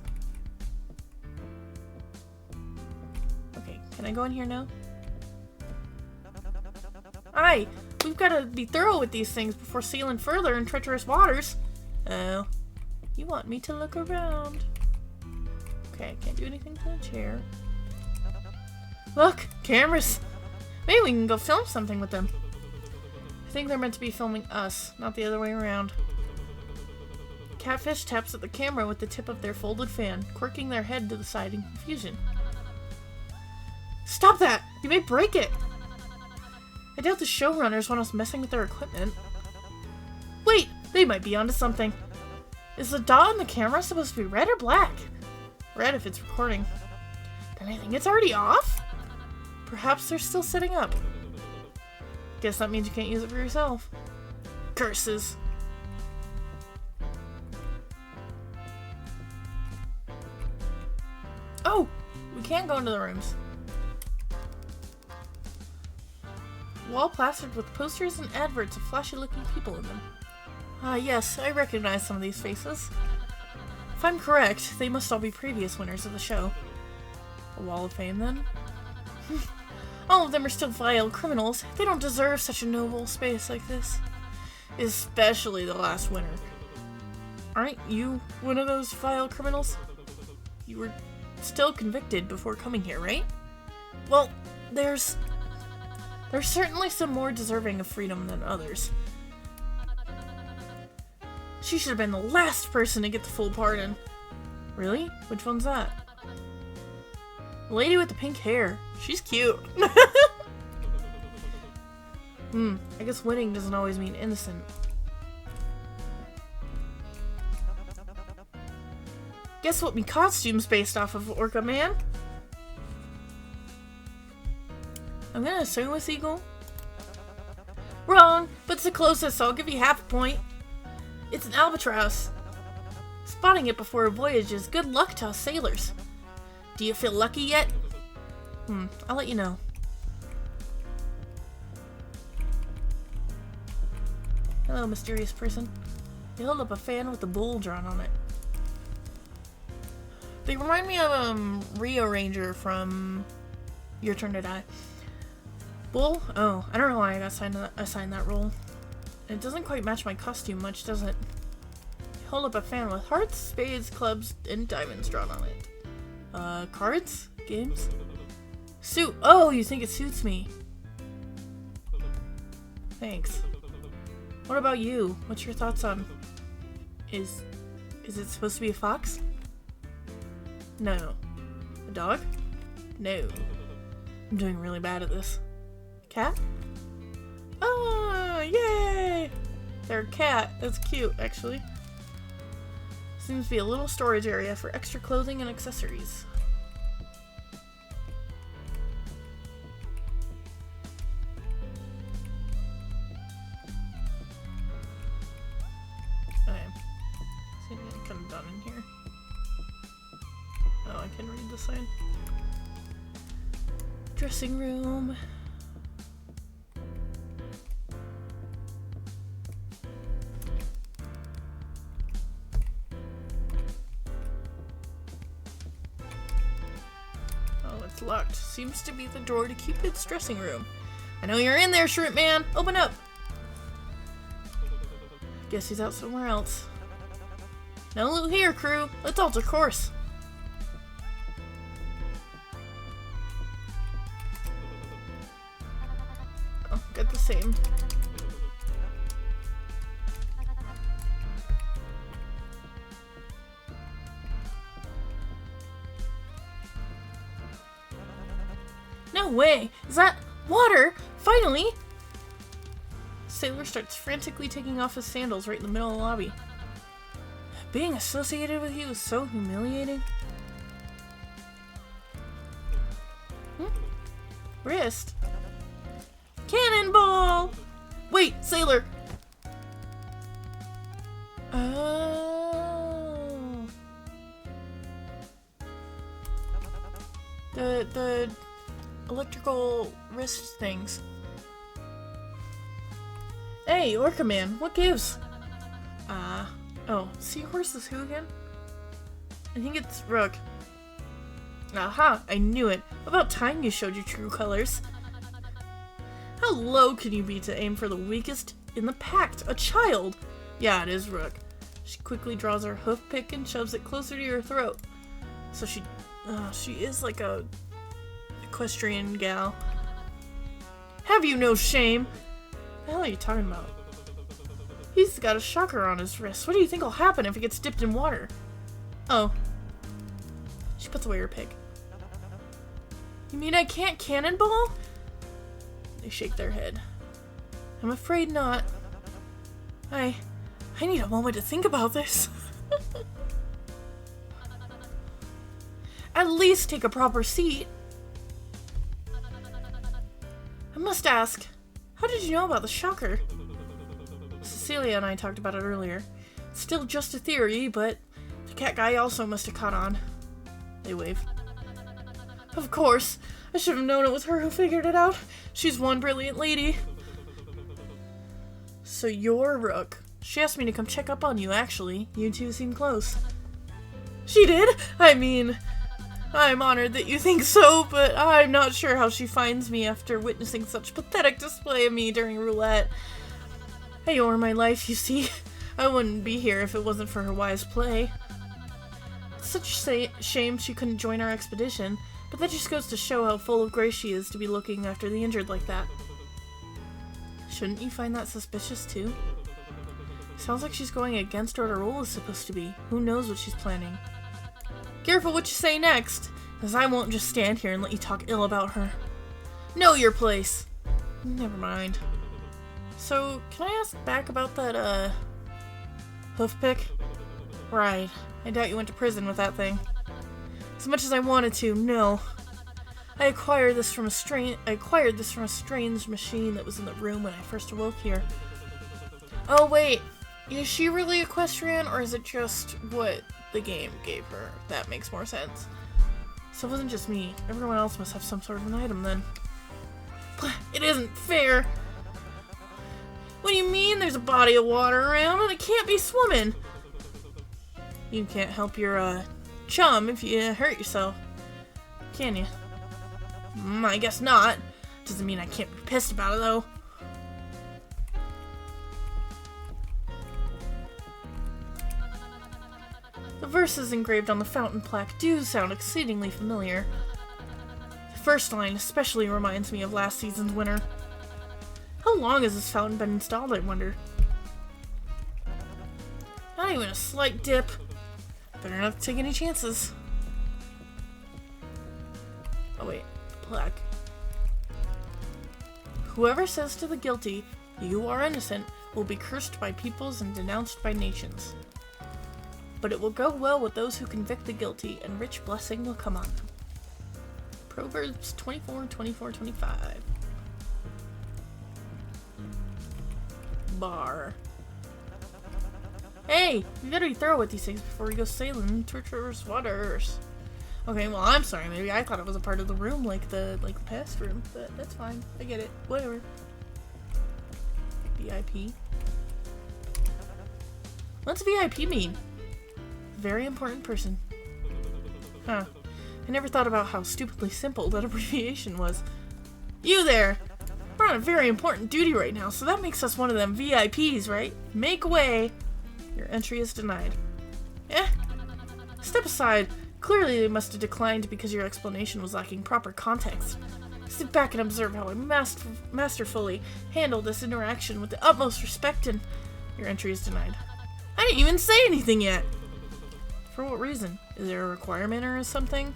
Okay, can I go in here now? Aye, we've got to be thorough with these things before sailing further in treacherous waters. Oh, you want me to look around? Okay, I can't do anything to the chair. Look, cameras! Maybe we can go film something with them. I think they're meant to be filming us, not the other way around. Catfish taps at the camera with the tip of their folded fan, quirking their head to the side in confusion. Stop that! You may break it! I doubt the showrunners want us messing with their equipment. Wait! They might be onto something. Is the dot on the camera supposed to be red or black? Red if it's recording. Then I think it's already off? Perhaps they're still setting up. Guess that means you can't use it for yourself. Curses. Oh! We can't go into the rooms. Wall plastered with posters and adverts of flashy-looking people in them. Ah, yes, I recognize some of these faces. If I'm correct, they must all be previous winners of the show. A wall of fame, then? All of them are still vile criminals. They don't deserve such a noble space like this. Especially the last winner. Aren't you one of those vile criminals? You were still convicted before coming here, right? Well, there's certainly some more deserving of freedom than others. She should have been the last person to get the full pardon. Really? Which one's that? The lady with the pink hair. She's cute. I guess winning doesn't always mean innocent. Guess what me costume's based off of, Orca Man? I'm gonna assume a seagull. Wrong, but it's the closest, so I'll give you half a point. It's an albatross. Spotting it before a voyage is good luck to us sailors. Do you feel lucky yet? I'll let you know. Hello, mysterious person. They hold up a fan with a bull drawn on it. They remind me of Rio Ranger from Your Turn to Die. Bull? Oh, I don't know why I got assigned that role. It doesn't quite match my costume much, does it? They hold up a fan with hearts, spades, clubs, and diamonds drawn on it. Cards? Games? Suit! Oh, you think it suits me. Thanks. What about you? What's your thoughts on... Is it supposed to be a fox? No. A dog? No. I'm doing really bad at this. Cat? Oh, yay! They're a cat. That's cute, actually. Seems to be a little storage area for extra clothing and accessories. Okay. See if I can come down in here. Oh, I can read the sign. Dressing room. Oh, it's locked. Seems to be the door to Cupid's dressing room. I know you're in there, Shrimp Man! Open up! Guess he's out somewhere else. No loot here, crew! Let's alter course! Oh, got the same. No way! Is that water? Finally! Sailor starts frantically taking off his sandals right in the middle of the lobby. Being associated with you is so humiliating. Wrist? Cannonball! Wait, Sailor! Oh. The electrical wrist things. Hey, Orca Man, what gives? Oh, Seahorse is who again? I think it's Rook. Aha, I knew it. About time you showed your true colors. How low can you be to aim for the weakest in the pact? A child! Yeah, it is Rook. She quickly draws her hoof pick and shoves it closer to your throat. So she is like a equestrian gal. Have you no shame? What the hell are you talking about? He's got a shocker on his wrist. What do you think will happen if he gets dipped in water? Oh. She puts away her pick. You mean I can't cannonball? They shake their head. I'm afraid not. I need a moment to think about this. At least take a proper seat. I must ask, how did you know about the shocker? Cecilia and I talked about it earlier. It's still just a theory, but the cat guy also must have caught on. They wave. Of course. I should have known it was her who figured it out. She's one brilliant lady. So you're Rook. She asked me to come check up on you, actually. You two seem close. She did? I mean, I'm honored that you think so, but I'm not sure how she finds me after witnessing such pathetic display of me during roulette. I owe her my life, you see. I wouldn't be here if it wasn't for her wise play. It's such a shame she couldn't join our expedition, but that just goes to show how full of grace she is to be looking after the injured like that. Shouldn't you find that suspicious too? Sounds like she's going against what her role is supposed to be. Who knows what she's planning? Careful what you say next, as I won't just stand here and let you talk ill about her. Know your place. Never mind. So, can I ask back about that, hoof pick? Right. I doubt you went to prison with that thing. As much as I wanted to, no. I acquired this from a strange machine that was in the room when I first awoke here. Oh wait, is she really equestrian, or is it just what the game gave her? That makes more sense. So it wasn't just me. Everyone else must have some sort of an item then. It isn't fair! What do you mean there's a body of water around and it can't be swimming? You can't help your, chum if you hurt yourself. Can you? I guess not. Doesn't mean I can't be pissed about it, though. The verses engraved on the fountain plaque do sound exceedingly familiar. The first line especially reminds me of last season's winner. How long has this fountain been installed, I wonder? Not even a slight dip. Better not take any chances. Oh wait, the plaque. Whoever says to the guilty, "You are innocent," will be cursed by peoples and denounced by nations. But it will go well with those who convict the guilty, and rich blessing will come on them. Proverbs 24:24-25. Bar. Hey, we better be thorough with these things before we go sailing in treacherous waters. Okay, well, I'm sorry. Maybe I thought it was a part of the room, like the past room. But that's fine. I get it. Whatever. VIP. What's VIP mean? Very important person. Huh. I never thought about how stupidly simple that abbreviation was. You there! We're on a very important duty right now, so that makes us one of them VIPs, right? Make way! Your entry is denied. Eh? Step aside. Clearly they must have declined because your explanation was lacking proper context. Sit back and observe how I masterfully handle this interaction with the utmost respect, and your entry is denied. I didn't even say anything yet! For what reason? Is there a requirement or something?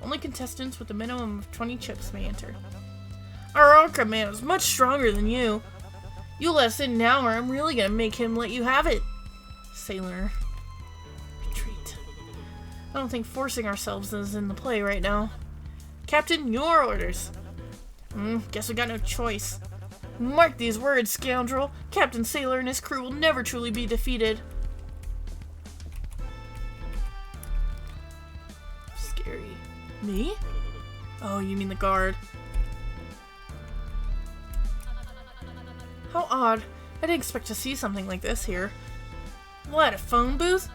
Only contestants with a minimum of 20 chips may enter. Our Orca man is much stronger than you. You let us in now or I'm really gonna make him let you have it. Sailor. Retreat. I don't think forcing ourselves is in the play right now. Captain, your orders. Guess we got no choice. Mark these words, scoundrel. Captain Sailor and his crew will never truly be defeated. Scary. Me? Oh, you mean the guard. How odd. I didn't expect to see something like this here. What, a phone booth?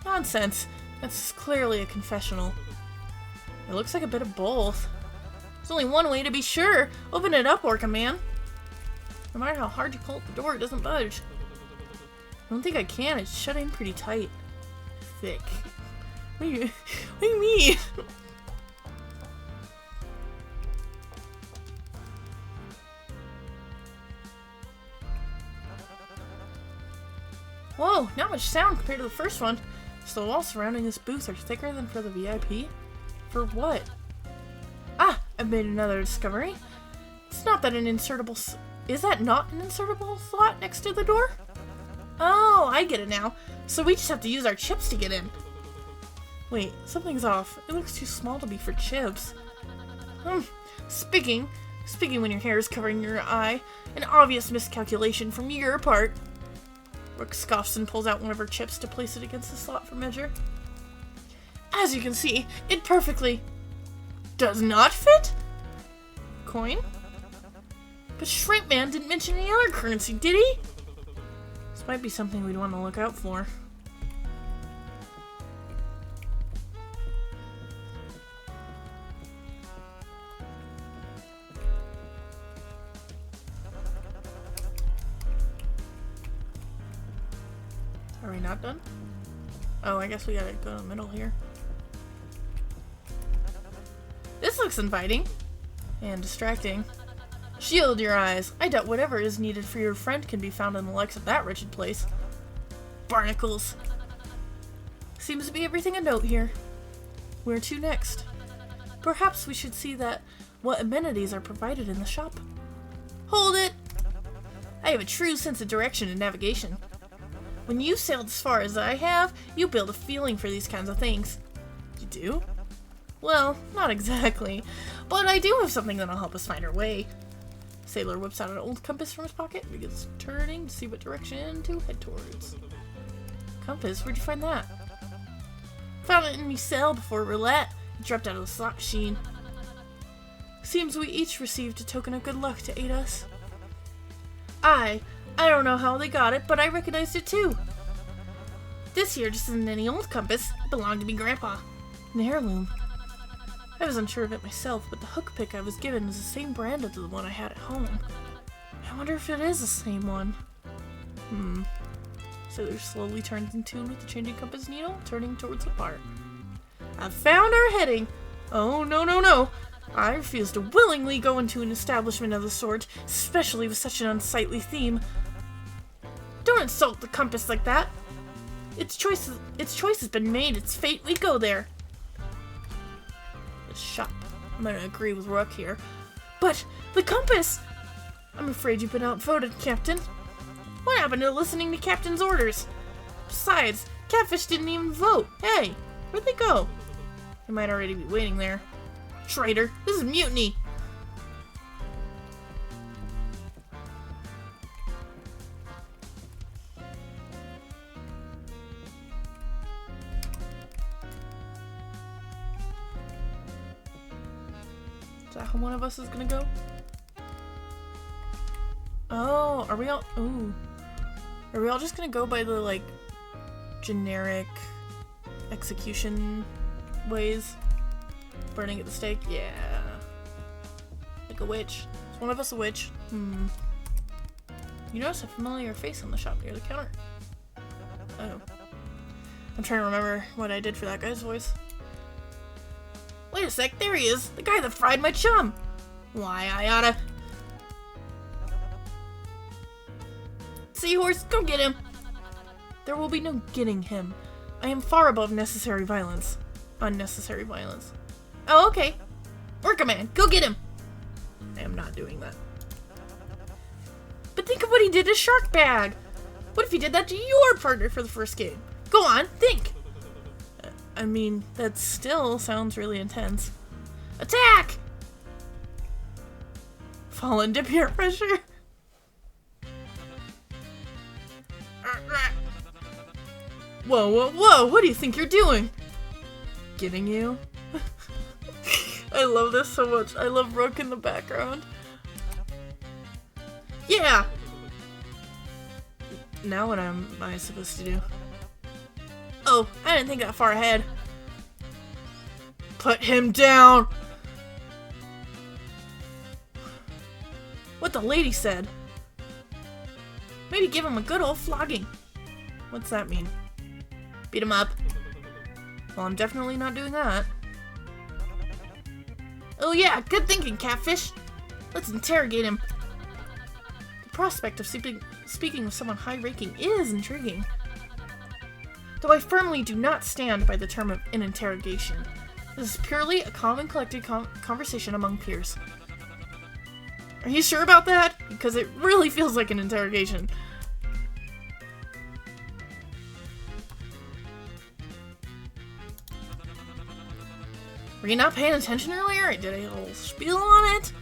Nonsense. That's clearly a confessional. It looks like a bit of both. There's only one way to be sure. Open it up, Orca man. No matter how hard you pull at the door, it doesn't budge. I don't think I can. It's shut in pretty tight. Thick. What do you mean? Whoa, not much sound compared to the first one. So the walls surrounding this booth are thicker than for the VIP? For what? Ah, I've made another discovery. It's not that an insertable... Is that not an insertable slot next to the door? Oh, I get it now. So we just have to use our chips to get in. Wait, something's off. It looks too small to be for chips. Speaking when your hair is covering your eye, an obvious miscalculation from your part. Rook scoffs and pulls out one of her chips to place it against the slot for measure. As you can see, it perfectly does not fit? Coin? But Shrimp Man didn't mention any other currency, did he? This might be something we'd want to look out for. Are we not done? Oh, I guess we gotta go in the middle here. This looks inviting. And distracting. Shield your eyes. I doubt whatever is needed for your friend can be found in the likes of that wretched place. Barnacles. Seems to be everything a note here. Where to next? Perhaps we should see what amenities are provided in the shop. Hold it! I have a true sense of direction and navigation. When you sailed as far as I have, you build a feeling for these kinds of things. You do? Well, not exactly. But I do have something that'll help us find our way. Sailor whips out an old compass from his pocket and begins turning to see what direction to head towards. Compass? Where'd you find that? Found it in me cell before roulette. It dropped out of the slot machine. Seems we each received a token of good luck to aid us. I don't know how they got it, but I recognized it too. This here just isn't any old compass. It belonged to me grandpa. An heirloom. I was unsure of it myself, but the hook pick I was given was the same brand as the one I had at home. I wonder if it is the same one. Sailor slowly turns in tune with the changing compass needle, turning towards the part. I've found our heading. Oh, no, no, no. I refuse to willingly go into an establishment of the sort, especially with such an unsightly theme. Don't insult the compass like that. Its choice has been made. Its fate. We go there. The shop. I'm gonna agree with Rook here. But the compass! I'm afraid you've been outvoted, Captain. What happened to listening to Captain's orders? Besides, Catfish didn't even vote. Hey, where'd they go? They might already be waiting there. Traitor, this is mutiny! Is that how one of us is gonna go? Oh, are we all... Ooh. Are we all just gonna go by the, like, generic execution ways? Burning at the stake? Yeah. Like a witch. Is one of us a witch? Hmm. You notice a familiar face on the shop near the counter. Oh. I'm trying to remember what I did for that guy's voice. Wait a sec, there he is! The guy that fried my chum! Why, I oughta... Seahorse, go get him! There will be no getting him. I am far above necessary violence. Unnecessary violence. Oh, okay. Work man, go get him! I am not doing that. But think of what he did to Shark Bag! What if he did that to your partner for the first game? Go on, think! I mean, that still sounds really intense. Attack! Fall into peer pressure. Whoa, whoa, whoa! What do you think you're doing? Getting you? I love this so much. I love Rook in the background. Yeah! Now what am I supposed to do? Oh, I didn't think that far ahead. Put him down! What the lady said. Maybe give him a good old flogging. What's that mean? Beat him up. Well, I'm definitely not doing that. Oh yeah, good thinking, Catfish. Let's interrogate him. The prospect of speaking with someone high-ranking is intriguing. Though I firmly do not stand by the term of an interrogation. This is purely a calm and collected conversation among peers. Are you sure about that? Because it really feels like an interrogation. Were you not paying attention earlier? I did a whole spiel on it.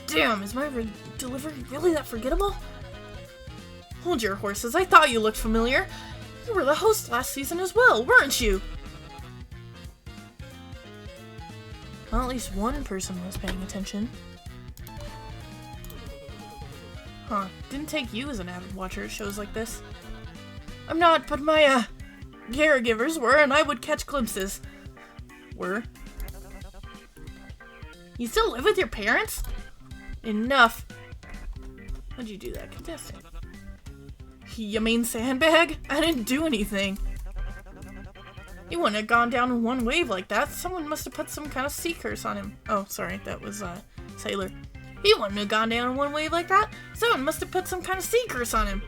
Damn, is my delivery really that forgettable? Hold your horses, I thought you looked familiar. You were the host last season as well, weren't you? Well, at least one person was paying attention. Huh, didn't take you as an avid watcher of shows like this. I'm not, but my, caregivers were, and I would catch glimpses. Were? You still live with your parents? Enough. How'd you do that, contestant? You mean sandbag? I didn't do anything. He wouldn't have gone down in one wave like that. Someone must have put some kind of sea curse on him. Oh, sorry, that was, Sailor. He wouldn't have gone down in one wave like that. Someone must have put some kind of sea curse on him.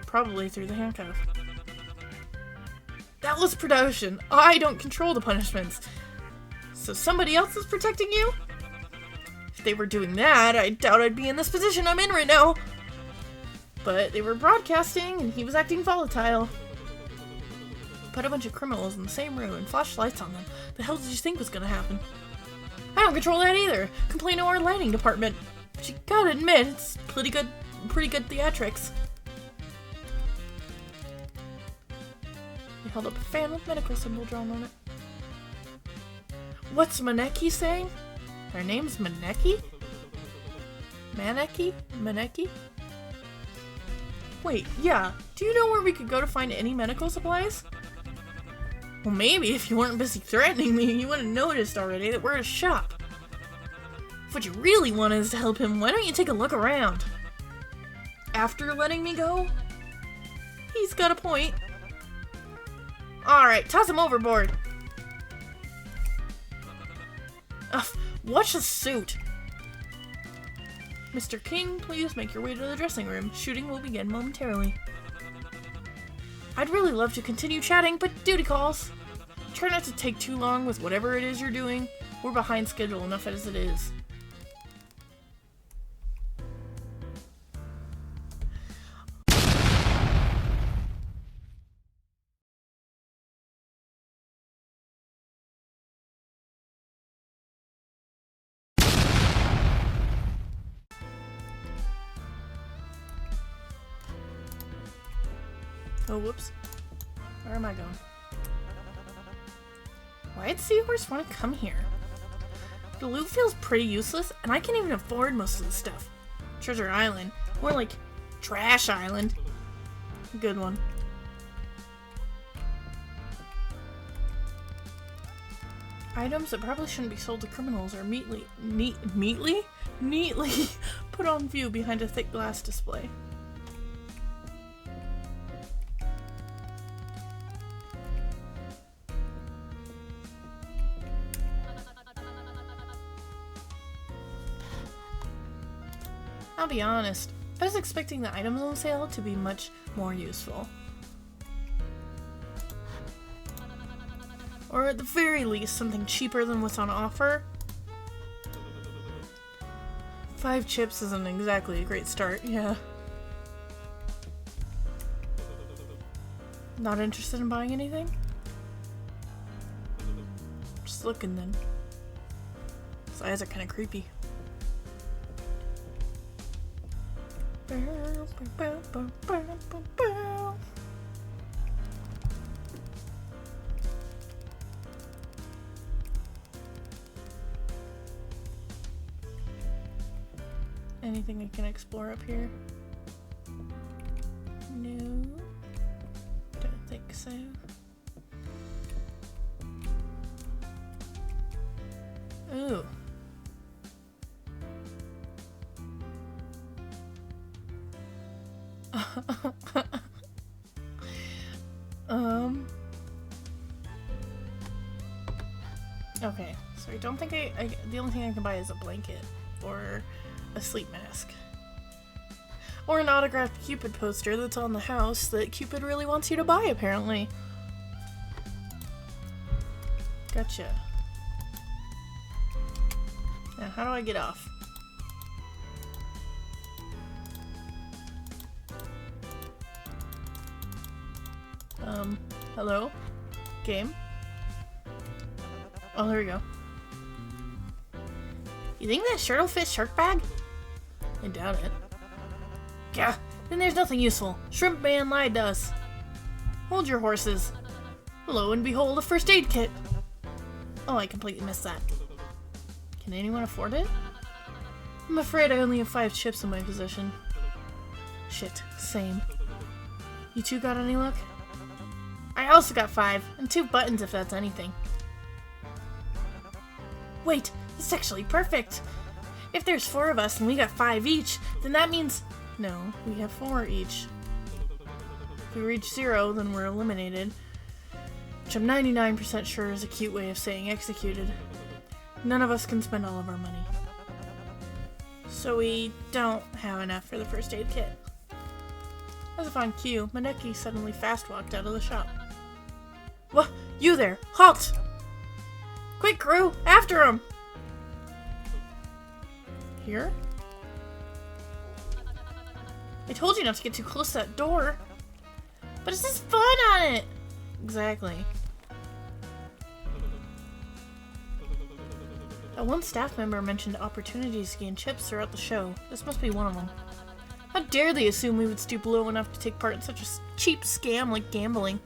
Probably through the handcuff. That was production. I don't control the punishments. So somebody else is protecting you? If they were doing that, I doubt I'd be in this position I'm in right now. But they were broadcasting, and he was acting volatile. Put a bunch of criminals in the same room and flash lights on them. The hell did you think was gonna happen? I don't control that either. Complain to our lighting department. But you gotta admit, it's pretty good theatrics. He held up a fan with medical symbol drawn on it. What's Maneki saying? Her name's Maneki? Maneki? Maneki? Wait, yeah. Do you know where we could go to find any medical supplies? Well, maybe if you weren't busy threatening me, you would have noticed already that we're at a shop. If what you really want is to help him, why don't you take a look around? After letting me go? He's got a point. Alright, toss him overboard. Ugh, watch the suit. Mr. King, please make your way to the dressing room. Shooting will begin momentarily. I'd really love to continue chatting, but duty calls. Try not to take too long with whatever it is you're doing. We're behind schedule enough as it is. Oh, whoops. Where am I going? Why'd Seahorse want to come here? The loot feels pretty useless, and I can't even afford most of the stuff. Treasure Island. More like Trash Island. Good one. Items that probably shouldn't be sold to criminals are neatly put on view behind a thick glass display. I'll be honest, I was expecting the items on sale to be much more useful. Or at the very least, something cheaper than what's on offer. 5 chips isn't exactly a great start, yeah. Not interested in buying anything? Just looking then. His eyes are kind of creepy. Anything I can explore up here? No. Don't think so. Ooh. Okay, so I don't think the only thing I can buy is a blanket or a sleep mask. Or an autographed Cupid poster that's on the house that Cupid really wants you to buy, apparently. Gotcha. Now, how do I get off? Hello? Game? Oh, there we go. You think that shirt'll fit Shark Bag? I doubt it. Yeah, then there's nothing useful. Shrimp Man lied to us. Hold your horses. Lo and behold, a first aid kit. Oh, I completely missed that. Can anyone afford it? I'm afraid I only have 5 chips in my possession. Shit, same. You two got any luck? I also got 5, and 2 buttons if that's anything. Wait, it's actually perfect! If there's 4 of us and we got 5 each, then that means... No, we have 4 each. If we reach 0, then we're eliminated. Which I'm 99% sure is a cute way of saying executed. None of us can spend all of our money. So we don't have enough for the first aid kit. As if on cue, Maneki suddenly fast-walked out of the shop. What? You there! Halt! Quick, crew! After him! Here? I told you not to get too close to that door. But it's just fun on it! Exactly. One staff member mentioned opportunities to gain chips throughout the show. This must be one of them. How dare they assume we would stoop low enough to take part in such a cheap scam like gambling?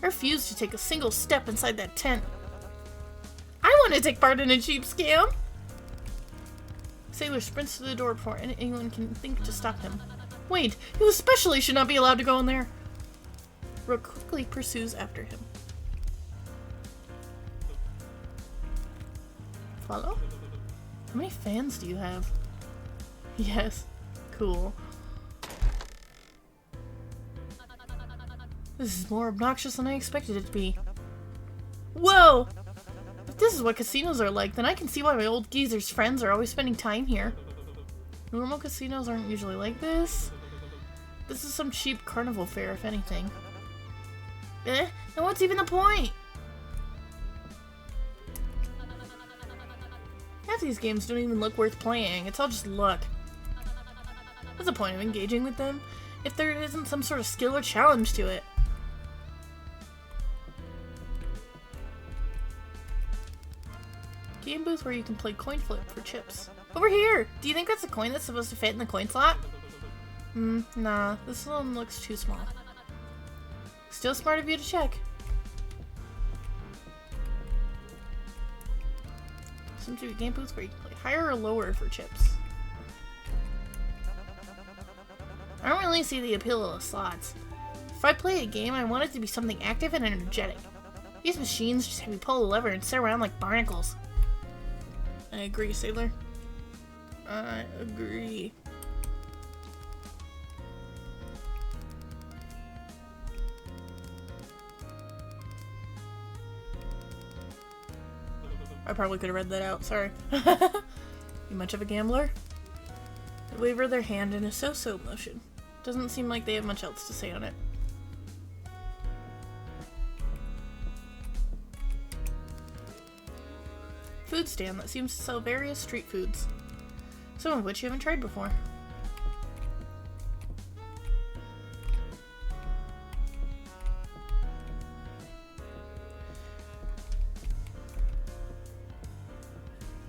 I refuse to take a single step inside that tent. I want to take part in a cheap scam! Sailor sprints to the door before anyone can think to stop him. Wait, you especially should not be allowed to go in there! Rook quickly pursues after him. Follow? How many fans do you have? Yes. Cool. This is more obnoxious than I expected it to be. Whoa! If this is what casinos are like, then I can see why my old geezer's friends are always spending time here. Normal casinos aren't usually like this. This is some cheap carnival fare, if anything. And what's even the point? Half these games don't even look worth playing. It's all just luck. What's the point of engaging with them if there isn't some sort of skill or challenge to it? Game booth where you can play coin flip for chips. Over here! Do you think that's a coin that's supposed to fit in the coin slot? Nah. This one looks too small. Still smart of you to check. Seems to be a game booth where you can play higher or lower for chips. I don't really see the appeal of the slots. If I play a game, I want it to be something active and energetic. These machines just have you pull a lever and sit around like barnacles. I agree, Sailor. I agree. I probably could have read that out, sorry. You much of a gambler? They waver their hand in a so-so motion. Doesn't seem like they have much else to say on it. Food stand that seems to sell various street foods, some of which you haven't tried before.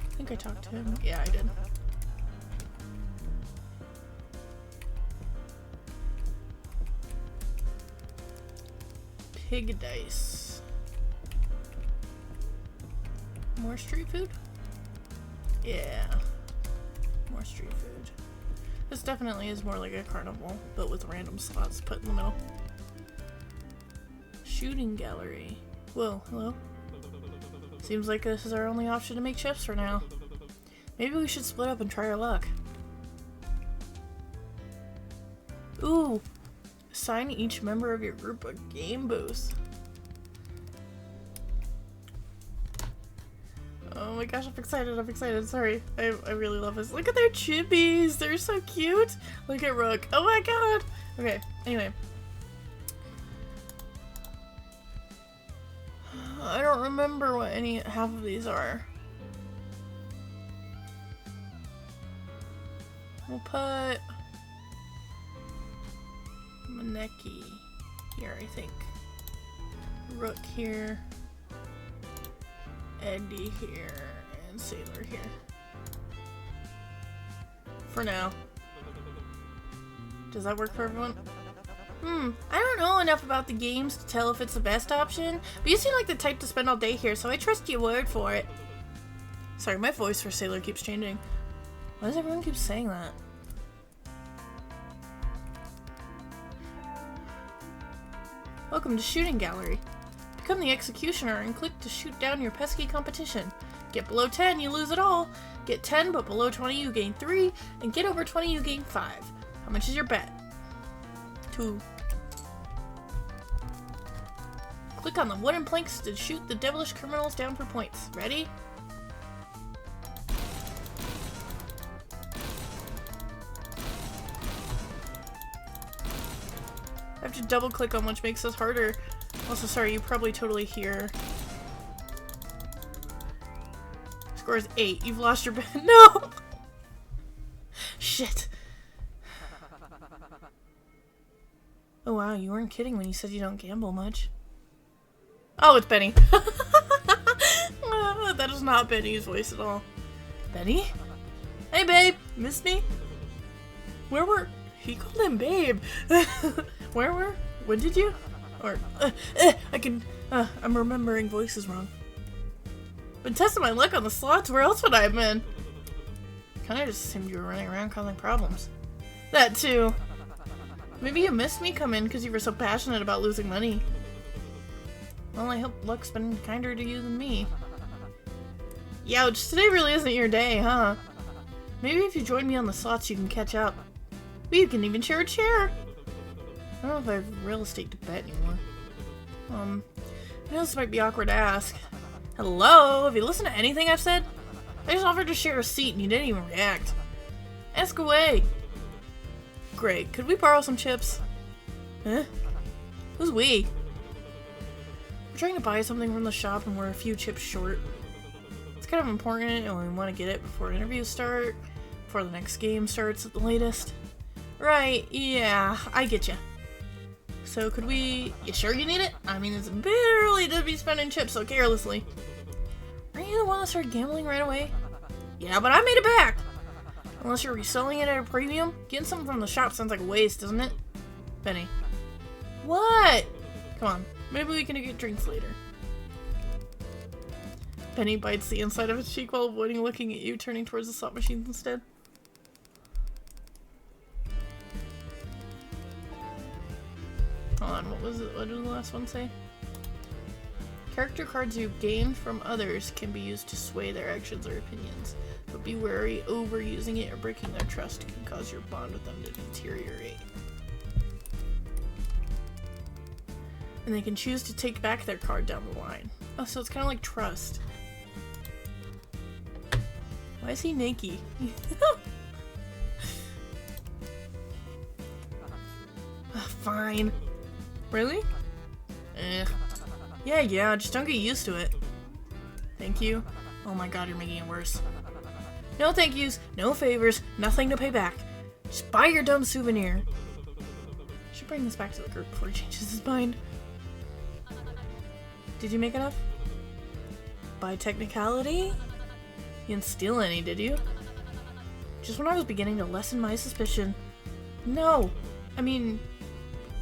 I think I talked to him. Yeah, I did. Pig dice. More street food? Yeah. More street food. This definitely is more like a carnival, but with random slots put in the middle. Shooting gallery. Whoa, hello? Seems like this is our only option to make chips for now. Maybe we should split up and try our luck. Ooh! Assign each member of your group a game booth. Oh my gosh, I'm excited, sorry. I really love this. Look at their chippies! They're so cute! Look at Rook. Oh my god! Okay, anyway. I don't remember what half of these are. We'll put Maneki here, I think. Rook here. Eddie here. And Sailor here. For now. Does that work for everyone? I don't know enough about the games to tell if it's the best option, but you seem like the type to spend all day here, so I trust your word for it. Sorry, my voice for Sailor keeps changing. Why does everyone keep saying that? Welcome to Shooting Gallery. Become the executioner and click to shoot down your pesky competition. Get below 10, you lose it all. Get 10, but below 20, you gain 3. And get over 20, you gain 5. How much is your bet? 2. Click on the wooden planks to shoot the devilish criminals down for points. Ready? I have to double click on which makes this harder. Also, sorry, you probably totally hear. Score is 8. You've lost your bet. No! Shit. Oh wow, you weren't kidding when you said you don't gamble much. Oh, it's Benny. That is not Benny's voice at all. Benny? Hey babe, missed me? Where were... He called him babe. Where were... When did you? Or... I'm remembering voices wrong. Been testing my luck on the slots, where else would I have been? Kinda just assumed you were running around causing problems. That too. Maybe you missed me come in because you were so passionate about losing money. Well, I hope luck's been kinder to you than me. Youch, today really isn't your day, huh? Maybe if you join me on the slots you can catch up. We can even share a chair! I don't know if I have real estate to bet anymore. I know this might be awkward to ask. Hello? Have you listened to anything I've said? I just offered to share a seat and you didn't even react. Ask away! Great. Could we borrow some chips? Huh? Who's we? We're trying to buy something from the shop and we're a few chips short. It's kind of important and we want to get it before interviews start, before the next game starts at the latest. Right, yeah, I get ya. So could we... You sure you need it? I mean, it's a bit early to be spending chips so carelessly. Aren't you the one that started gambling right away? Yeah, but I made it back! Unless you're reselling it at a premium? Getting something from the shop sounds like a waste, doesn't it? Benny. What? Come on, maybe we can get drinks later. Penny bites the inside of his cheek while avoiding looking at you, turning towards the slot machines instead. Hold on, what was it? What did the last one say? Character cards you've gained from others can be used to sway their actions or opinions, but be wary overusing it or breaking their trust can cause your bond with them to deteriorate. And they can choose to take back their card down the line. Oh, so it's kind of like trust. Why is he naked? Fine. Really? Yeah, just don't get used to it. Thank you. Oh my god, you're making it worse. No thank yous, no favors, nothing to pay back. Just buy your dumb souvenir. Should bring this back to the group before he changes his mind. Did you make enough? By technicality? You didn't steal any, did you? Just when I was beginning to lessen my suspicion. No! I mean,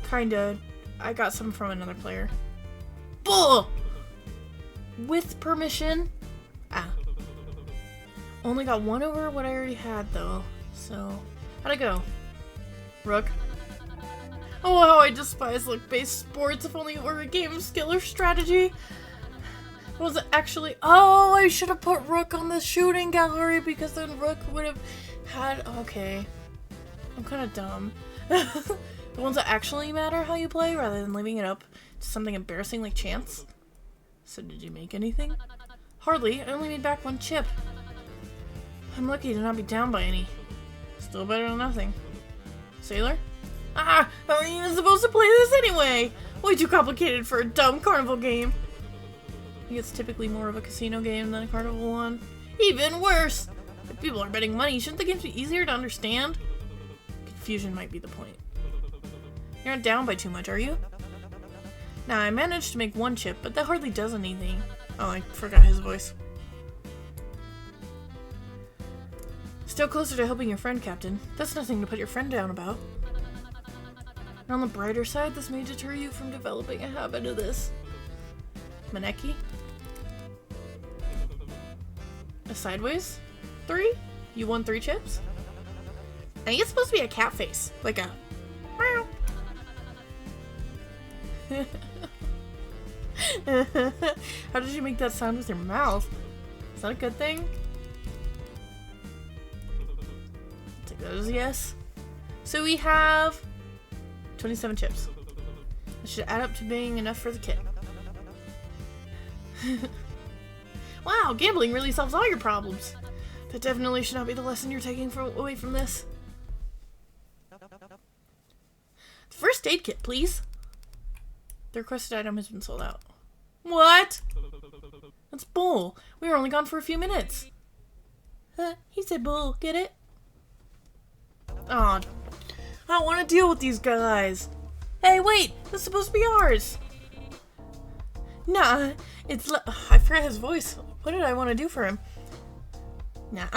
kinda. I got some from another player. Bull! With permission? Ah. Only got one over what I already had, though. So, how'd it go? Rook? Oh, how I despise luck-based sports, if only it were a game of skill or strategy. Was it actually— oh, I should have put Rook on the shooting gallery because then Rook would have had— okay. I'm kind of dumb. The ones that actually matter how you play rather than leaving it up to something embarrassing like chance. So did you make anything? Hardly. I only made back one chip. I'm lucky to not be down by any. Still better than nothing. Sailor? Ah! How are you even supposed to play this anyway? Way too complicated for a dumb carnival game. I think it's typically more of a casino game than a carnival one. Even worse! If people are betting money, shouldn't the games be easier to understand? Confusion might be the point. You're not down by too much, are you? Nah, I managed to make one chip, but that hardly does anything. Oh, I forgot his voice. Still closer to helping your friend, Captain. That's nothing to put your friend down about. And on the brighter side, this may deter you from developing a habit of this. Maneki? A sideways? 3? You won 3 chips? I think it's supposed to be a cat face. Like a meow. How did you make that sound with your mouth? Is that a good thing? I'll take that as a yes. So we have 27 chips. That should add up to being enough for the kit. Wow, gambling really solves all your problems. That definitely should not be the lesson you're taking away from this. The first aid kit, please. The requested item has been sold out. What? That's bull. We were only gone for a few minutes. He said bull. Get it? Aw. I don't want to deal with these guys. Hey, wait! This is supposed to be ours! Nah, it's I forgot his voice. What did I want to do for him? Nah,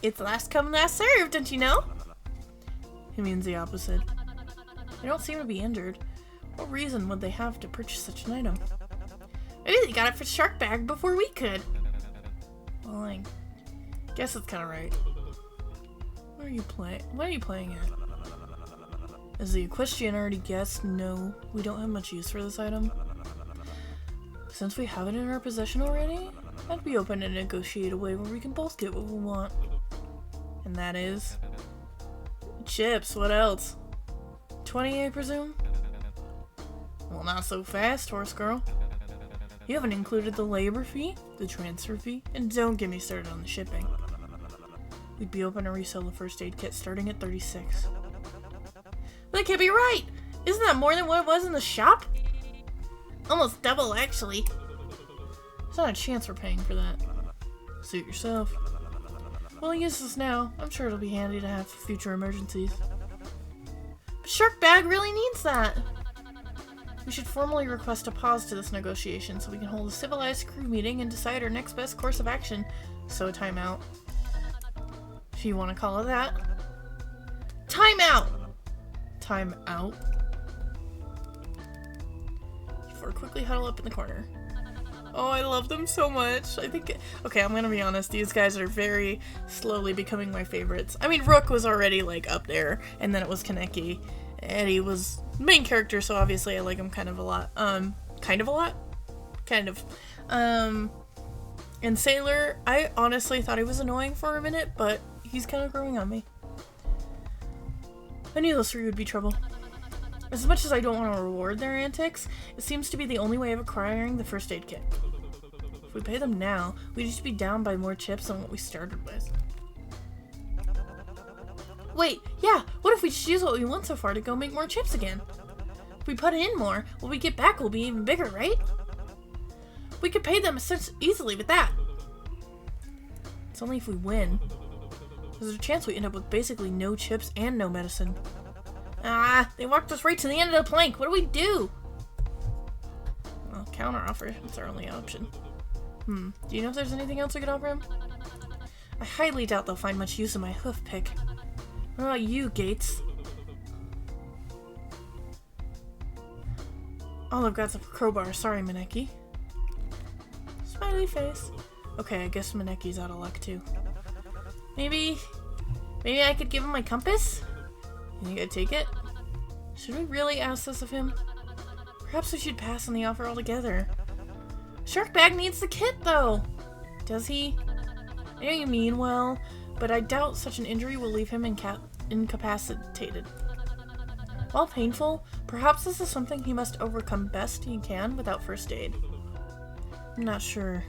it's last come, last served, don't you know? He means the opposite. They don't seem to be injured. What reason would they have to purchase such an item? Maybe they got it for Shark Bag before we could. Well, I guess that's kind of right. What are you playing at? As the equestrian already guessed, no, we don't have much use for this item. Since we have it in our possession already, I'd be open to negotiate a way where we can both get what we want. And that is chips. What else? 20, I presume? Well, not so fast, horse girl. You haven't included the labor fee, the transfer fee, and don't get me started on the shipping. We'd be open to resell the first aid kit starting at 36. That can't be right! Isn't that more than what it was in the shop? Almost double, actually. There's not a chance we're paying for that. Suit yourself. Well, use this now. I'm sure it'll be handy to have for future emergencies. But Shark Bag really needs that! We should formally request a pause to this negotiation so we can hold a civilized crew meeting and decide our next best course of action. So a timeout. If you want to call it that. Timeout! Timeout. 4 quickly huddle up in the corner. Oh, I love them so much. I think... Okay, I'm gonna be honest. These guys are very slowly becoming my favorites. I mean, Rook was already, like, up there. And then it was Kaneki. Eddie was the main character, so obviously I like him kind of a lot. Kind of a lot? Kind of. And Sailor, I honestly thought he was annoying for a minute, but he's kind of growing on me. I knew those three would be trouble. As much as I don't want to reward their antics, it seems to be the only way of acquiring the first aid kit. If we pay them now, we'd just be down by more chips than what we started with. Wait, yeah, what if we just use what we won so far to go make more chips again? If we put in more, what we get back will be even bigger, right? We could pay them easily with that. It's only if we win. There's a chance we end up with basically no chips and no medicine. Ah, they walked us right to the end of the plank. What do we do? Well, counter offer. That's our only option. Do you know if there's anything else we could offer him? I highly doubt they'll find much use in my hoof pick. What about you, Gates? All I've got's a crowbar. Sorry, Maneki. Smiley face. Okay, I guess Maneki's out of luck too. Maybe I could give him my compass? You think I'd take it? Should we really ask this of him? Perhaps we should pass on the offer altogether. Sharkbag needs the kit, though! Does he? I know you mean well, but I doubt such an injury will leave him incapacitated. While painful, perhaps this is something he must overcome best he can without first aid. I'm not sure.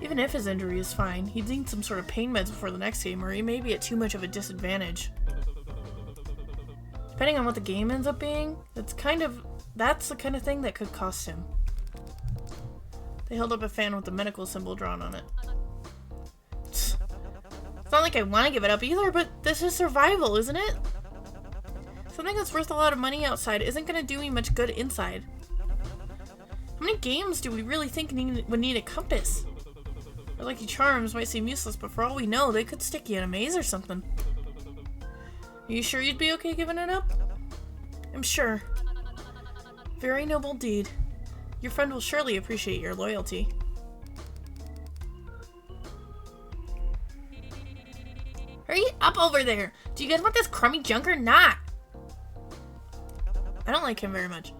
Even if his injury is fine, he'd need some sort of pain meds before the next game, or he may be at too much of a disadvantage. Depending on what the game ends up being, that's the kind of thing that could cost him. They held up a fan with the medical symbol drawn on it. It's not like I want to give it up either, but this is survival, isn't it? Something that's worth a lot of money outside isn't going to do me much good inside. How many games do we really think would need a compass? Our Lucky Charms might seem useless, but for all we know, they could stick you in a maze or something. Are you sure you'd be okay giving it up? I'm sure. Very noble deed. Your friend will surely appreciate your loyalty. Hurry up over there! Do you guys want this crummy junk or not? I don't like him very much.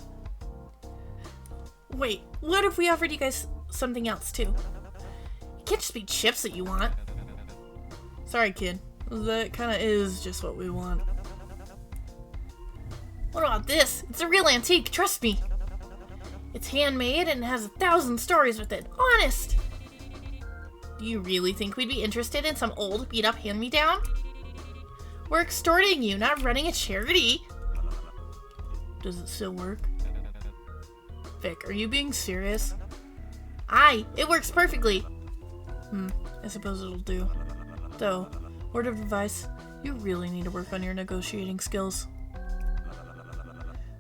Wait, what if we offered you guys something else too? It can't just be chips that you want. Sorry, kid. That kind of is just what we want. What about this? It's a real antique, trust me. It's handmade and has 1,000 stories with it. Honest! Do you really think we'd be interested in some old, beat-up hand-me-down? We're extorting you, not running a charity. Does it still work? Vic, are you being serious? Aye, it works perfectly. I suppose it'll do. Though, word of advice, you really need to work on your negotiating skills.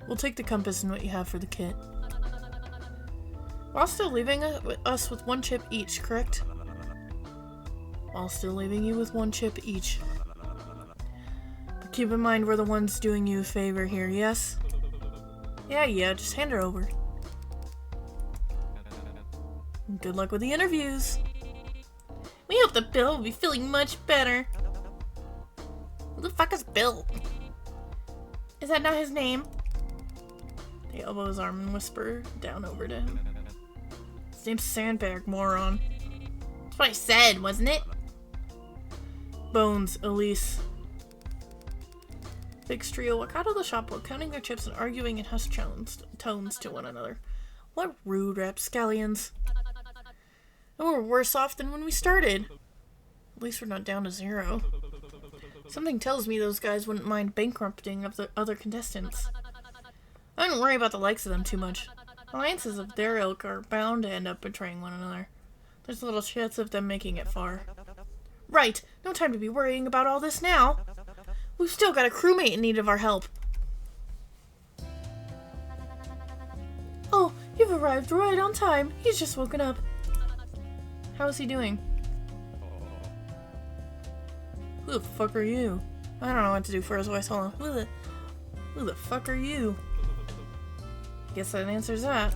We'll take the compass and what you have for the kit. While still leaving us with 1 chip each, correct? While still leaving you with 1 chip each. But keep in mind we're the ones doing you a favor here, yes? Yeah, just hand her over. Good luck with the interviews. We hope that Bill will be feeling much better. Who the fuck is Bill? Is that not his name? They elbow his arm and whisper down over to him. His name's Sandbag, moron. That's what I said, wasn't it? Bones, Elise. Big trio walk out of the shop while counting their chips and arguing in hushed tones to one another. What rude rapscallions. And we're worse off than when we started. At least we're not down to 0. Something tells me those guys wouldn't mind bankrupting of the other contestants. I wouldn't worry about the likes of them too much. Alliances of their ilk are bound to end up betraying one another. There's little chance of them making it far. Right, no time to be worrying about all this now. We've still got a crewmate in need of our help. Oh, you've arrived right on time. He's just woken up. How is he doing? Who the fuck are you? I don't know what to do for his voice. Hold on. Who the fuck are you? Guess that answers that.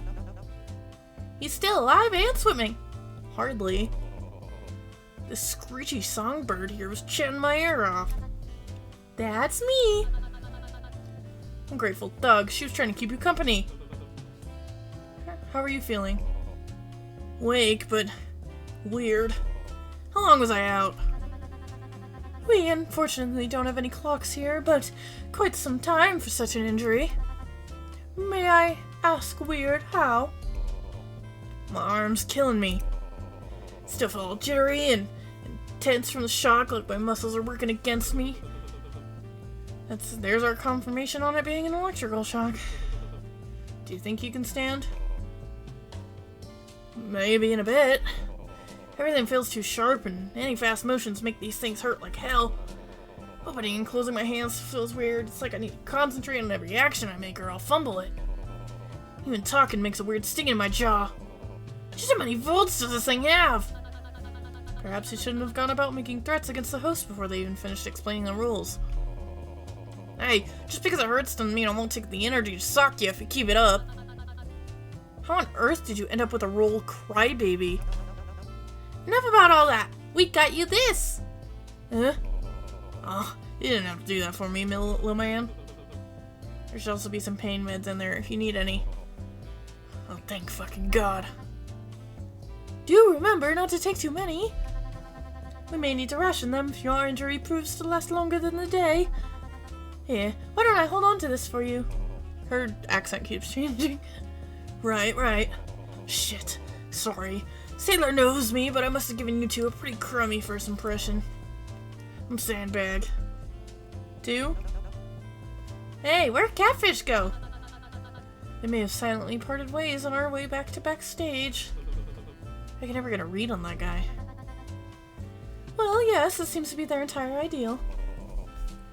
He's still alive and swimming. Hardly. This screechy songbird here was chatting my ear off. That's me. Ungrateful thug. She was trying to keep you company. How are you feeling? Awake, but weird. How long was I out? We unfortunately don't have any clocks here, but quite some time for such an injury. May I ask, weird, how? My arm's killing me. Still feel all jittery and tense from the shock, like my muscles are working against me. There's our confirmation on it being an electrical shock. Do you think you can stand? Maybe in a bit. Everything feels too sharp, and any fast motions make these things hurt like hell. Opening and closing my hands feels weird. It's like I need to concentrate on every action I make or I'll fumble it. Even talking makes a weird sting in my jaw. Just how many volts does this thing have? Perhaps he shouldn't have gone about making threats against the host before they even finished explaining the rules. Hey, just because it hurts doesn't mean I won't take the energy to sock you if you keep it up. How on earth did you end up with a roll crybaby? Enough about all that. We got you this. Huh? Oh, you didn't have to do that for me, little man. There should also be some pain meds in there if you need any. Oh, thank fucking God. Do remember not to take too many. We may need to ration them if your injury proves to last longer than the day. Here, why don't I hold on to this for you? Her accent keeps changing. Right. Shit. Sorry. Sailor knows me, but I must have given you two a pretty crummy first impression. I'm Sandbag. Do? Hey, where'd Catfish go? They may have silently parted ways on our way back to backstage. I can never get a read on that guy. Well, yes, this seems to be their entire ideal.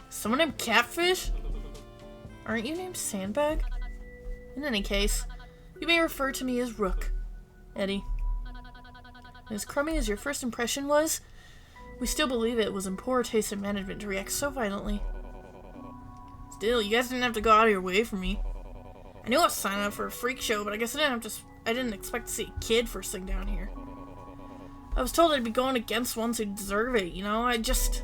Someone named Catfish? Aren't you named Sandbag? In any case, you may refer to me as Rook. Eddie. As crummy as your first impression was, we still believe it was in poor taste of management to react so violently. Still, you guys didn't have to go out of your way for me. I knew I was signing up for a freak show, but I guess I didn't expect to see a kid first thing down here. I was told I'd be going against ones who deserve it, you know? It's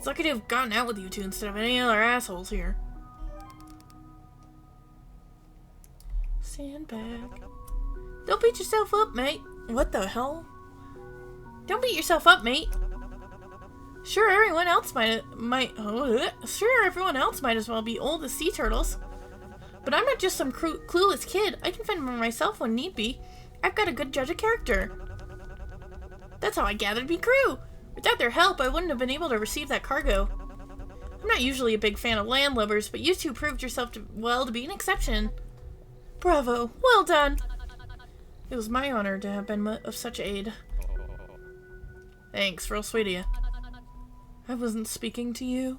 lucky to have gotten out with you two instead of any other assholes here. Sandbag. Don't beat yourself up, mate. What the hell? Don't beat yourself up, mate. Sure, everyone else might as well be old as sea turtles. But I'm not just some clueless kid. I can fend for myself when need be. I've got a good judge of character. That's how I gathered me crew. Without their help, I wouldn't have been able to receive that cargo. I'm not usually a big fan of landlubbers, but you two proved yourself to be an exception. Bravo. Well done. It was my honor to have been of such aid. Thanks, real sweet of you. I wasn't speaking to you.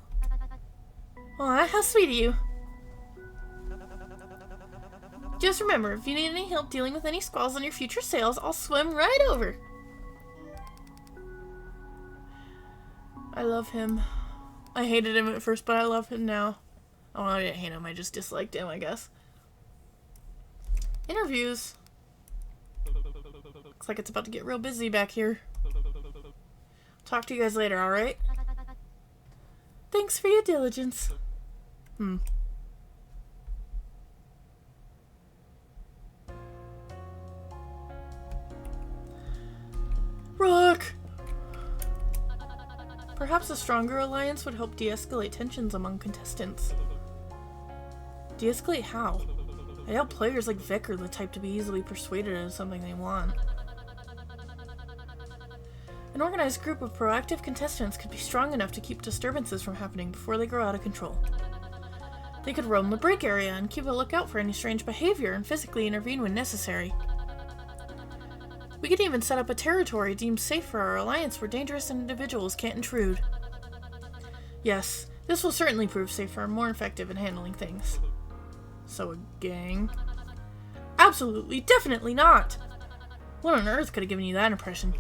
Aw, how sweet of you. Just remember, if you need any help dealing with any squalls on your future sales, I'll swim right over. I love him. I hated him at first, but I love him now. Oh, I didn't hate him, I just disliked him, I guess. Interviews. Looks like it's about to get real busy back here. Talk to you guys later, alright? Thanks for your diligence. Rook! Perhaps a stronger alliance would help de-escalate tensions among contestants. De-escalate how? I doubt players like Vic are the type to be easily persuaded into something they want. An organized group of proactive contestants could be strong enough to keep disturbances from happening before they grow out of control. They could roam the break area and keep a lookout for any strange behavior and physically intervene when necessary. We could even set up a territory deemed safe for our alliance where dangerous individuals can't intrude. Yes, this will certainly prove safer and more effective in handling things. So a gang? Absolutely, definitely not! What on earth could have given you that impression?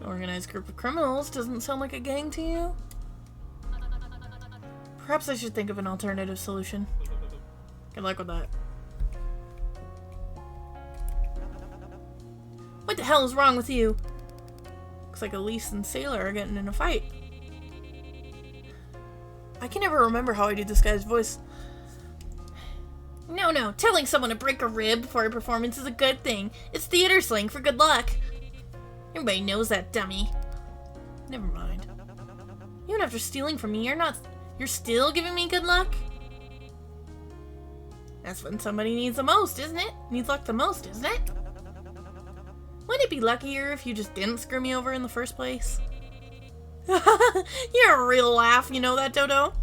An organized group of criminals doesn't sound like a gang to you? Perhaps I should think of an alternative solution. Good luck with that. the hell is wrong with you? Looks like Elise and Sailor are getting in a fight. I can never remember how I do this guy's voice. No, telling someone to break a rib before a performance is a good thing. It's theater slang for good luck. Everybody knows that, dummy. Never mind. Even after stealing from me, you're still giving me good luck? That's when somebody needs the most, isn't it? Needs luck the most, isn't it? Wouldn't it be luckier if you just didn't screw me over in the first place? You're a real laugh, you know that, Dodo?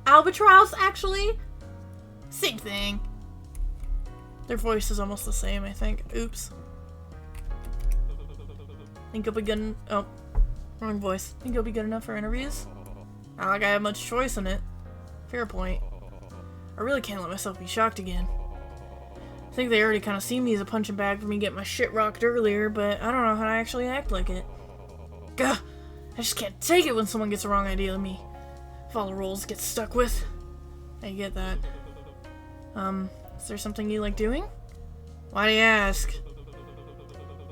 Albatross, actually? Same thing. Their voice is almost the same, I think. Oops. Think you'll be good oh, wrong voice. Think you'll be good enough for interviews? Not like I have much choice in it. Fair point. I really can't let myself be shocked again. I think they already kind of see me as a punching bag for me getting my shit rocked earlier, but I don't know how to actually act like it. Gah! I just can't take it when someone gets the wrong idea of me. Follow rules, get stuck with. I get that. Is there something you like doing? Why do you ask?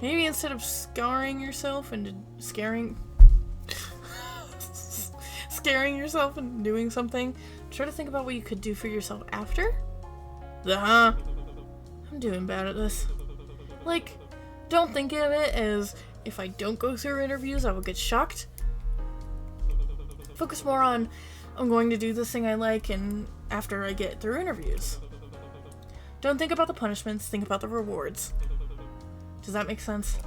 Maybe instead of scaring yourself into scaring yourself into doing something, try to think about what you could do for yourself after? I'm doing bad at this. Like, don't think of it as if I don't go through interviews, I will get shocked. Focus more on, I'm going to do this thing I like and after I get through interviews. Don't think about the punishments, think about the rewards. Does that make sense?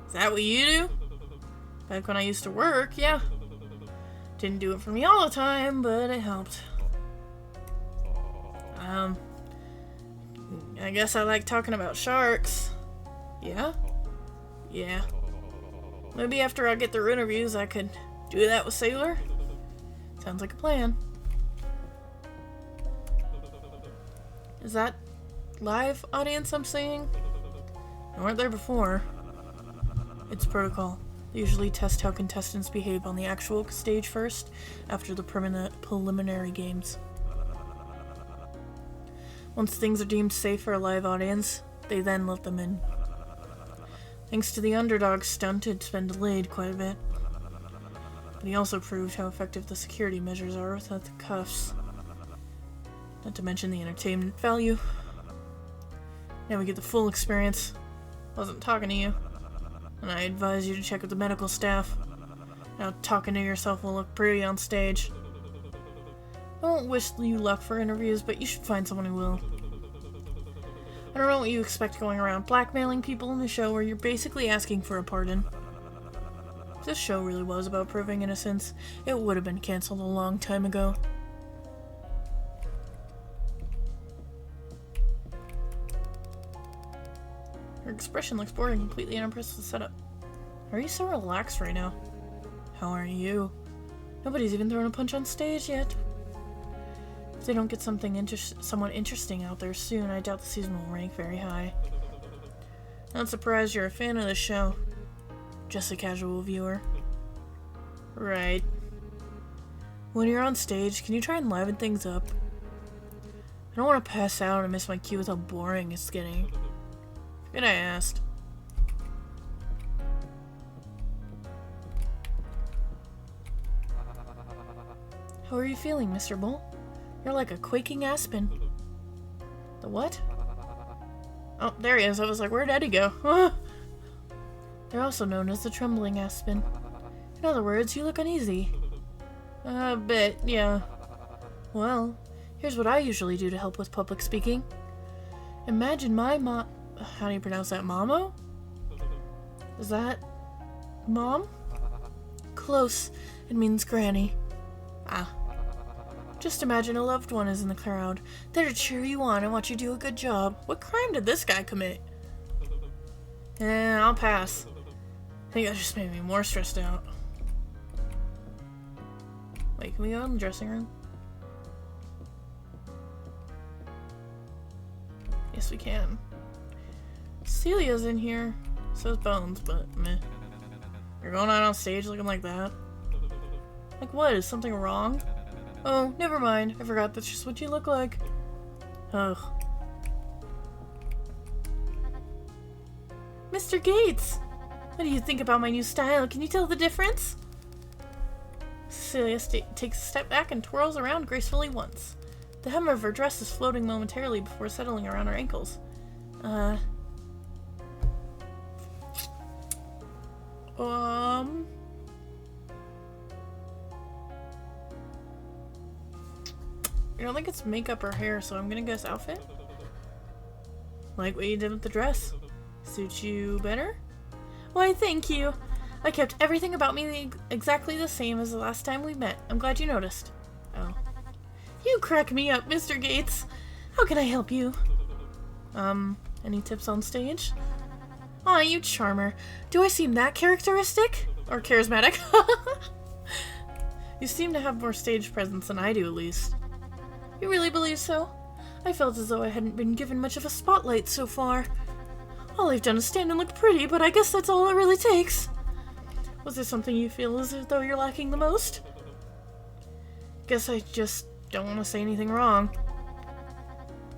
Is that what you do? Back when I used to work, yeah. Didn't do it for me all the time, but it helped. I guess I like talking about sharks. Yeah? Yeah. Maybe after I get through interviews, I could do that with Sailor? Sounds like a plan. Is that live audience I'm seeing? They weren't there before. It's protocol. They usually test how contestants behave on the actual stage first, after the preliminary games. Once things are deemed safe for a live audience, they then let them in. Thanks to the underdog stunt, it's been delayed quite a bit. But he also proved how effective the security measures are without the cuffs. Not to mention the entertainment value. Now we get the full experience. Wasn't talking to you. And I advise you to check with the medical staff. Now talking to yourself will look pretty on stage. I won't wish you luck for interviews, but you should find someone who will. I don't know what you expect going around blackmailing people in a show where you're basically asking for a pardon. If this show really was about proving innocence, it would have been cancelled a long time ago. Her expression looks bored and completely unimpressed with the setup. How are you so relaxed right now? How are you? Nobody's even thrown a punch on stage yet. If they don't get someone interesting out there soon, I doubt the season will rank very high. Not surprised you're a fan of the show. Just a casual viewer. Right. When you're on stage, can you try and liven things up? I don't want to pass out and miss my cue with how boring it's getting. Good, I asked. How are you feeling, Mr. Bull? You're like a quaking aspen. The what? Oh, there he is. I was like, where'd Eddie go? They're also known as the trembling aspen. In other words, you look uneasy. A bit, yeah. Well, here's what I usually do to help with public speaking. Imagine my how do you pronounce that? Mamo? Is that mom? Close. It means granny. Ah. Just imagine a loved one is in the crowd. There to cheer you on and watch you do a good job. What crime did this guy commit? I'll pass. I think that just made me more stressed out. Wait, can we go in the dressing room? Yes, we can. Celia's in here. So is Bones, but meh. You're going out on stage looking like that? Like what? Is something wrong? Oh, never mind. I forgot that's just what you look like. Ugh. Mr. Gates! What do you think about my new style? Can you tell the difference? Cecilia takes a step back and twirls around gracefully once. The hem of her dress is floating momentarily before settling around her ankles. I don't think it's makeup or hair, so I'm gonna guess outfit. Like what you did with the dress. Suits you better? Why, thank you. I kept everything about me exactly the same as the last time we met. I'm glad you noticed. Oh. You crack me up, Mr. Gates. How can I help you? Any tips on stage? Aw, you charmer. Do I seem that characteristic? Or charismatic? You seem to have more stage presence than I do, at least. You really believe so? I felt as though I hadn't been given much of a spotlight so far. All I've done is stand and look pretty, but I guess that's all it really takes. Was there something you feel as though you're lacking the most? Guess I just don't want to say anything wrong.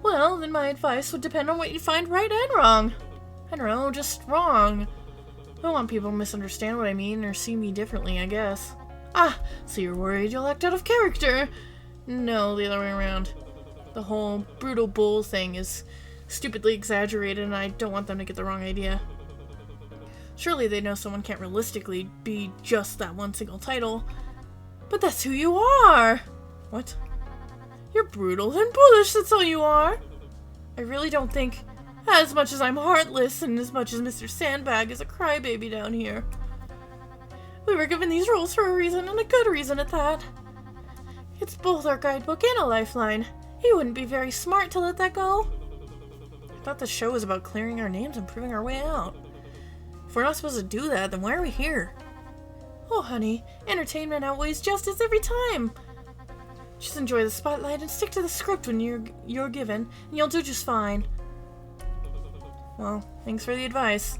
Well, then my advice would depend on what you find right and wrong. I don't know, just wrong. I don't want people to misunderstand what I mean or see me differently, I guess. Ah, so you're worried you'll act out of character? No, the other way around. The whole brutal bull thing is stupidly exaggerated and I don't want them to get the wrong idea. Surely they know someone can't realistically be just that one single title. But that's who you are! What? You're brutal and bullish, that's all you are! I really don't think, as much as I'm heartless and as much as Mr. Sandbag is a crybaby down here. We were given these roles for a reason, and a good reason at that. It's both our guidebook and a lifeline. You wouldn't be very smart to let that go. I thought the show was about clearing our names and proving our way out. If we're not supposed to do that, then why are we here? Oh, honey, entertainment outweighs justice every time. Just enjoy the spotlight and stick to the script when you're given, and you'll do just fine. Well, thanks for the advice.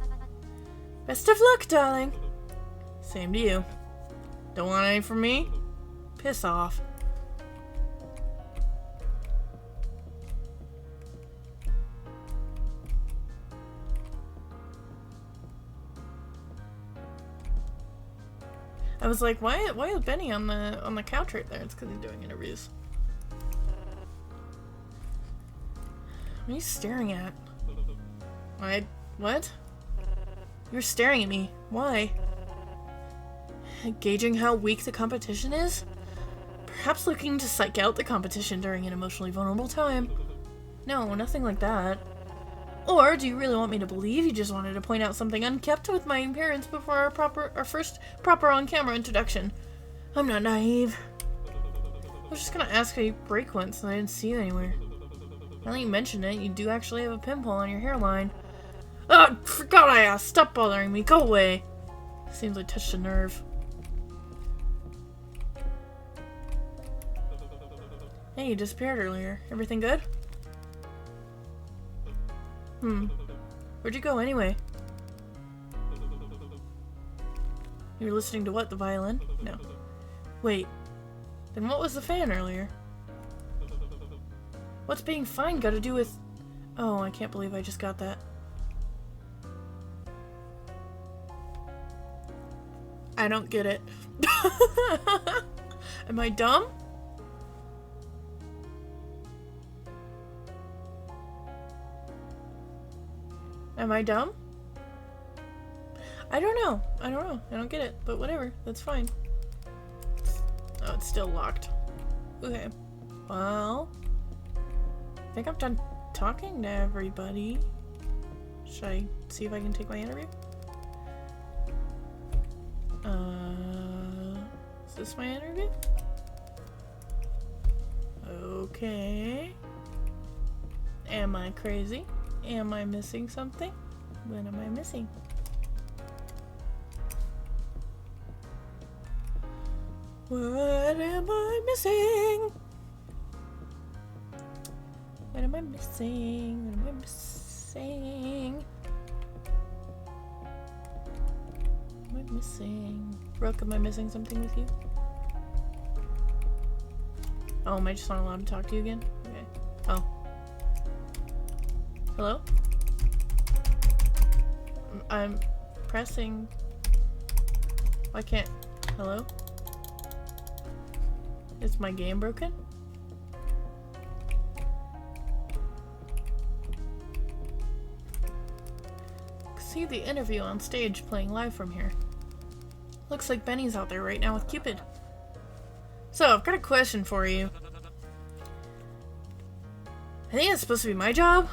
Best of luck, darling. Same to you. Don't want any from me? Piss off. I was like, why is Benny on the couch right there? It's because he's doing interviews. What are you staring at? What? You're staring at me. Why? Gauging how weak the competition is? Perhaps looking to psych out the competition during an emotionally vulnerable time. No, nothing like that. Or do you really want me to believe you just wanted to point out something unkept with my appearance before our first proper on-camera introduction? I'm not naive. I was just gonna ask how you break once and I didn't see you anywhere. Now that you mentioned it, you do actually have a pimple on your hairline. Oh, forgot I asked! Stop bothering me! Go away! Seems I touched a nerve. Hey, you disappeared earlier. Everything good? Where'd you go anyway? You were listening to what, the violin? No. Wait. Then what was the fan earlier? What's being fine got to do with... Oh, I can't believe I just got that. I don't get it. Am I dumb? Am I dumb? I don't know. I don't get it. But whatever. That's fine. Oh, it's still locked. Okay. Well, I think I'm done talking to everybody. Should I see if I can take my interview? Is this my interview? Okay. Am I crazy? Am I missing something? What am I missing? What am I missing? What am I missing? What am I missing? What am I missing? Brooke, am I missing something with you? Oh, am I just not allowed to talk to you again? Okay. Oh. Hello? I'm pressing. Why can't... Hello? Is my game broken? See the interview on stage playing live from here. Looks like Benny's out there right now with Cupid. So, I've got a question for you. I think it's supposed to be my job.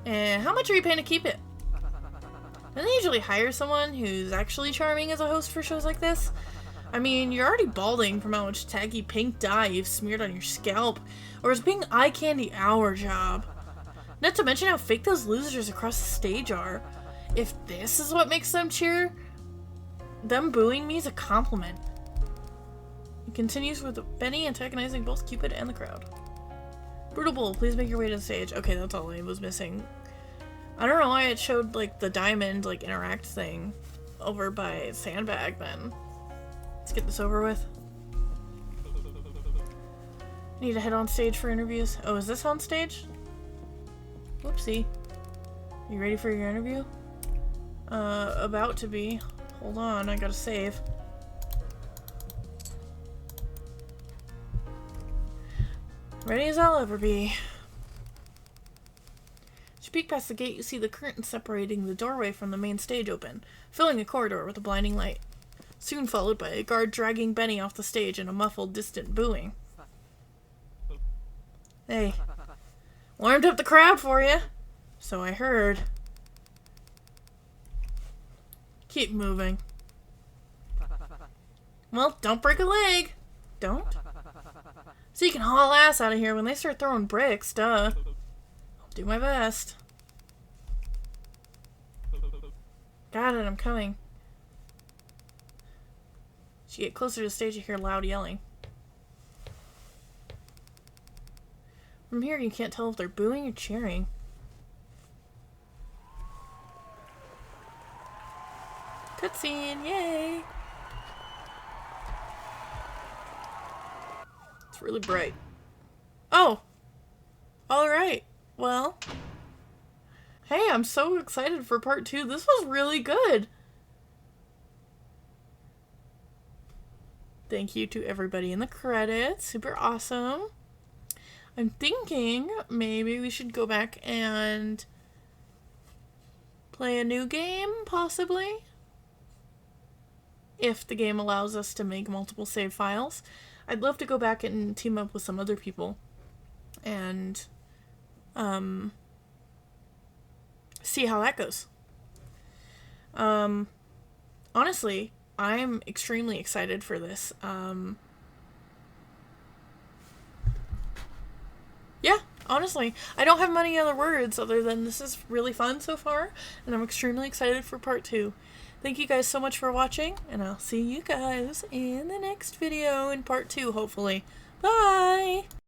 And how much are you paying to keep it? Don't they usually hire someone who's actually charming as a host for shows like this? I mean, you're already balding from how much tacky pink dye you've smeared on your scalp. Or is being eye candy our job? Not to mention how fake those losers across the stage are. If this is what makes them cheer, them booing me is a compliment. It continues with Benny antagonizing both Cupid and the crowd. Brutal Bull, please make your way to the stage. Okay, that's all I was missing. I don't know why it showed, like, the diamond, like, interact thing over by Sandbag then. Let's get this over with. Need to head on stage for interviews. Oh, is this on stage? Whoopsie. You ready for your interview? About to be. Hold on, I gotta save. Ready as I'll ever be. As you peek past the gate, you see the curtain separating the doorway from the main stage open, filling the corridor with a blinding light. Soon followed by a guard dragging Benny off the stage and a muffled, distant booing. Hey. Warmed up the crowd for you. So I heard. Keep moving. Well, don't break a leg. Don't? So you can haul ass out of here when they start throwing bricks, duh. I'll do my best. Got it, I'm coming. As you get closer to the stage, you hear loud yelling. From here, you can't tell if they're booing or cheering. Cutscene, yay! It's really bright. Oh! Alright, well. Hey, I'm so excited for part 2. This was really good! Thank you to everybody in the credits. Super awesome. I'm thinking maybe we should go back and play a new game, possibly. If the game allows us to make multiple save files. I'd love to go back and team up with some other people and see how that goes. Honestly, I'm extremely excited for this. Yeah, honestly, I don't have many other words other than this is really fun so far, and I'm extremely excited for part 2. Thank you guys so much for watching, and I'll see you guys in the next video in part 2, hopefully. Bye!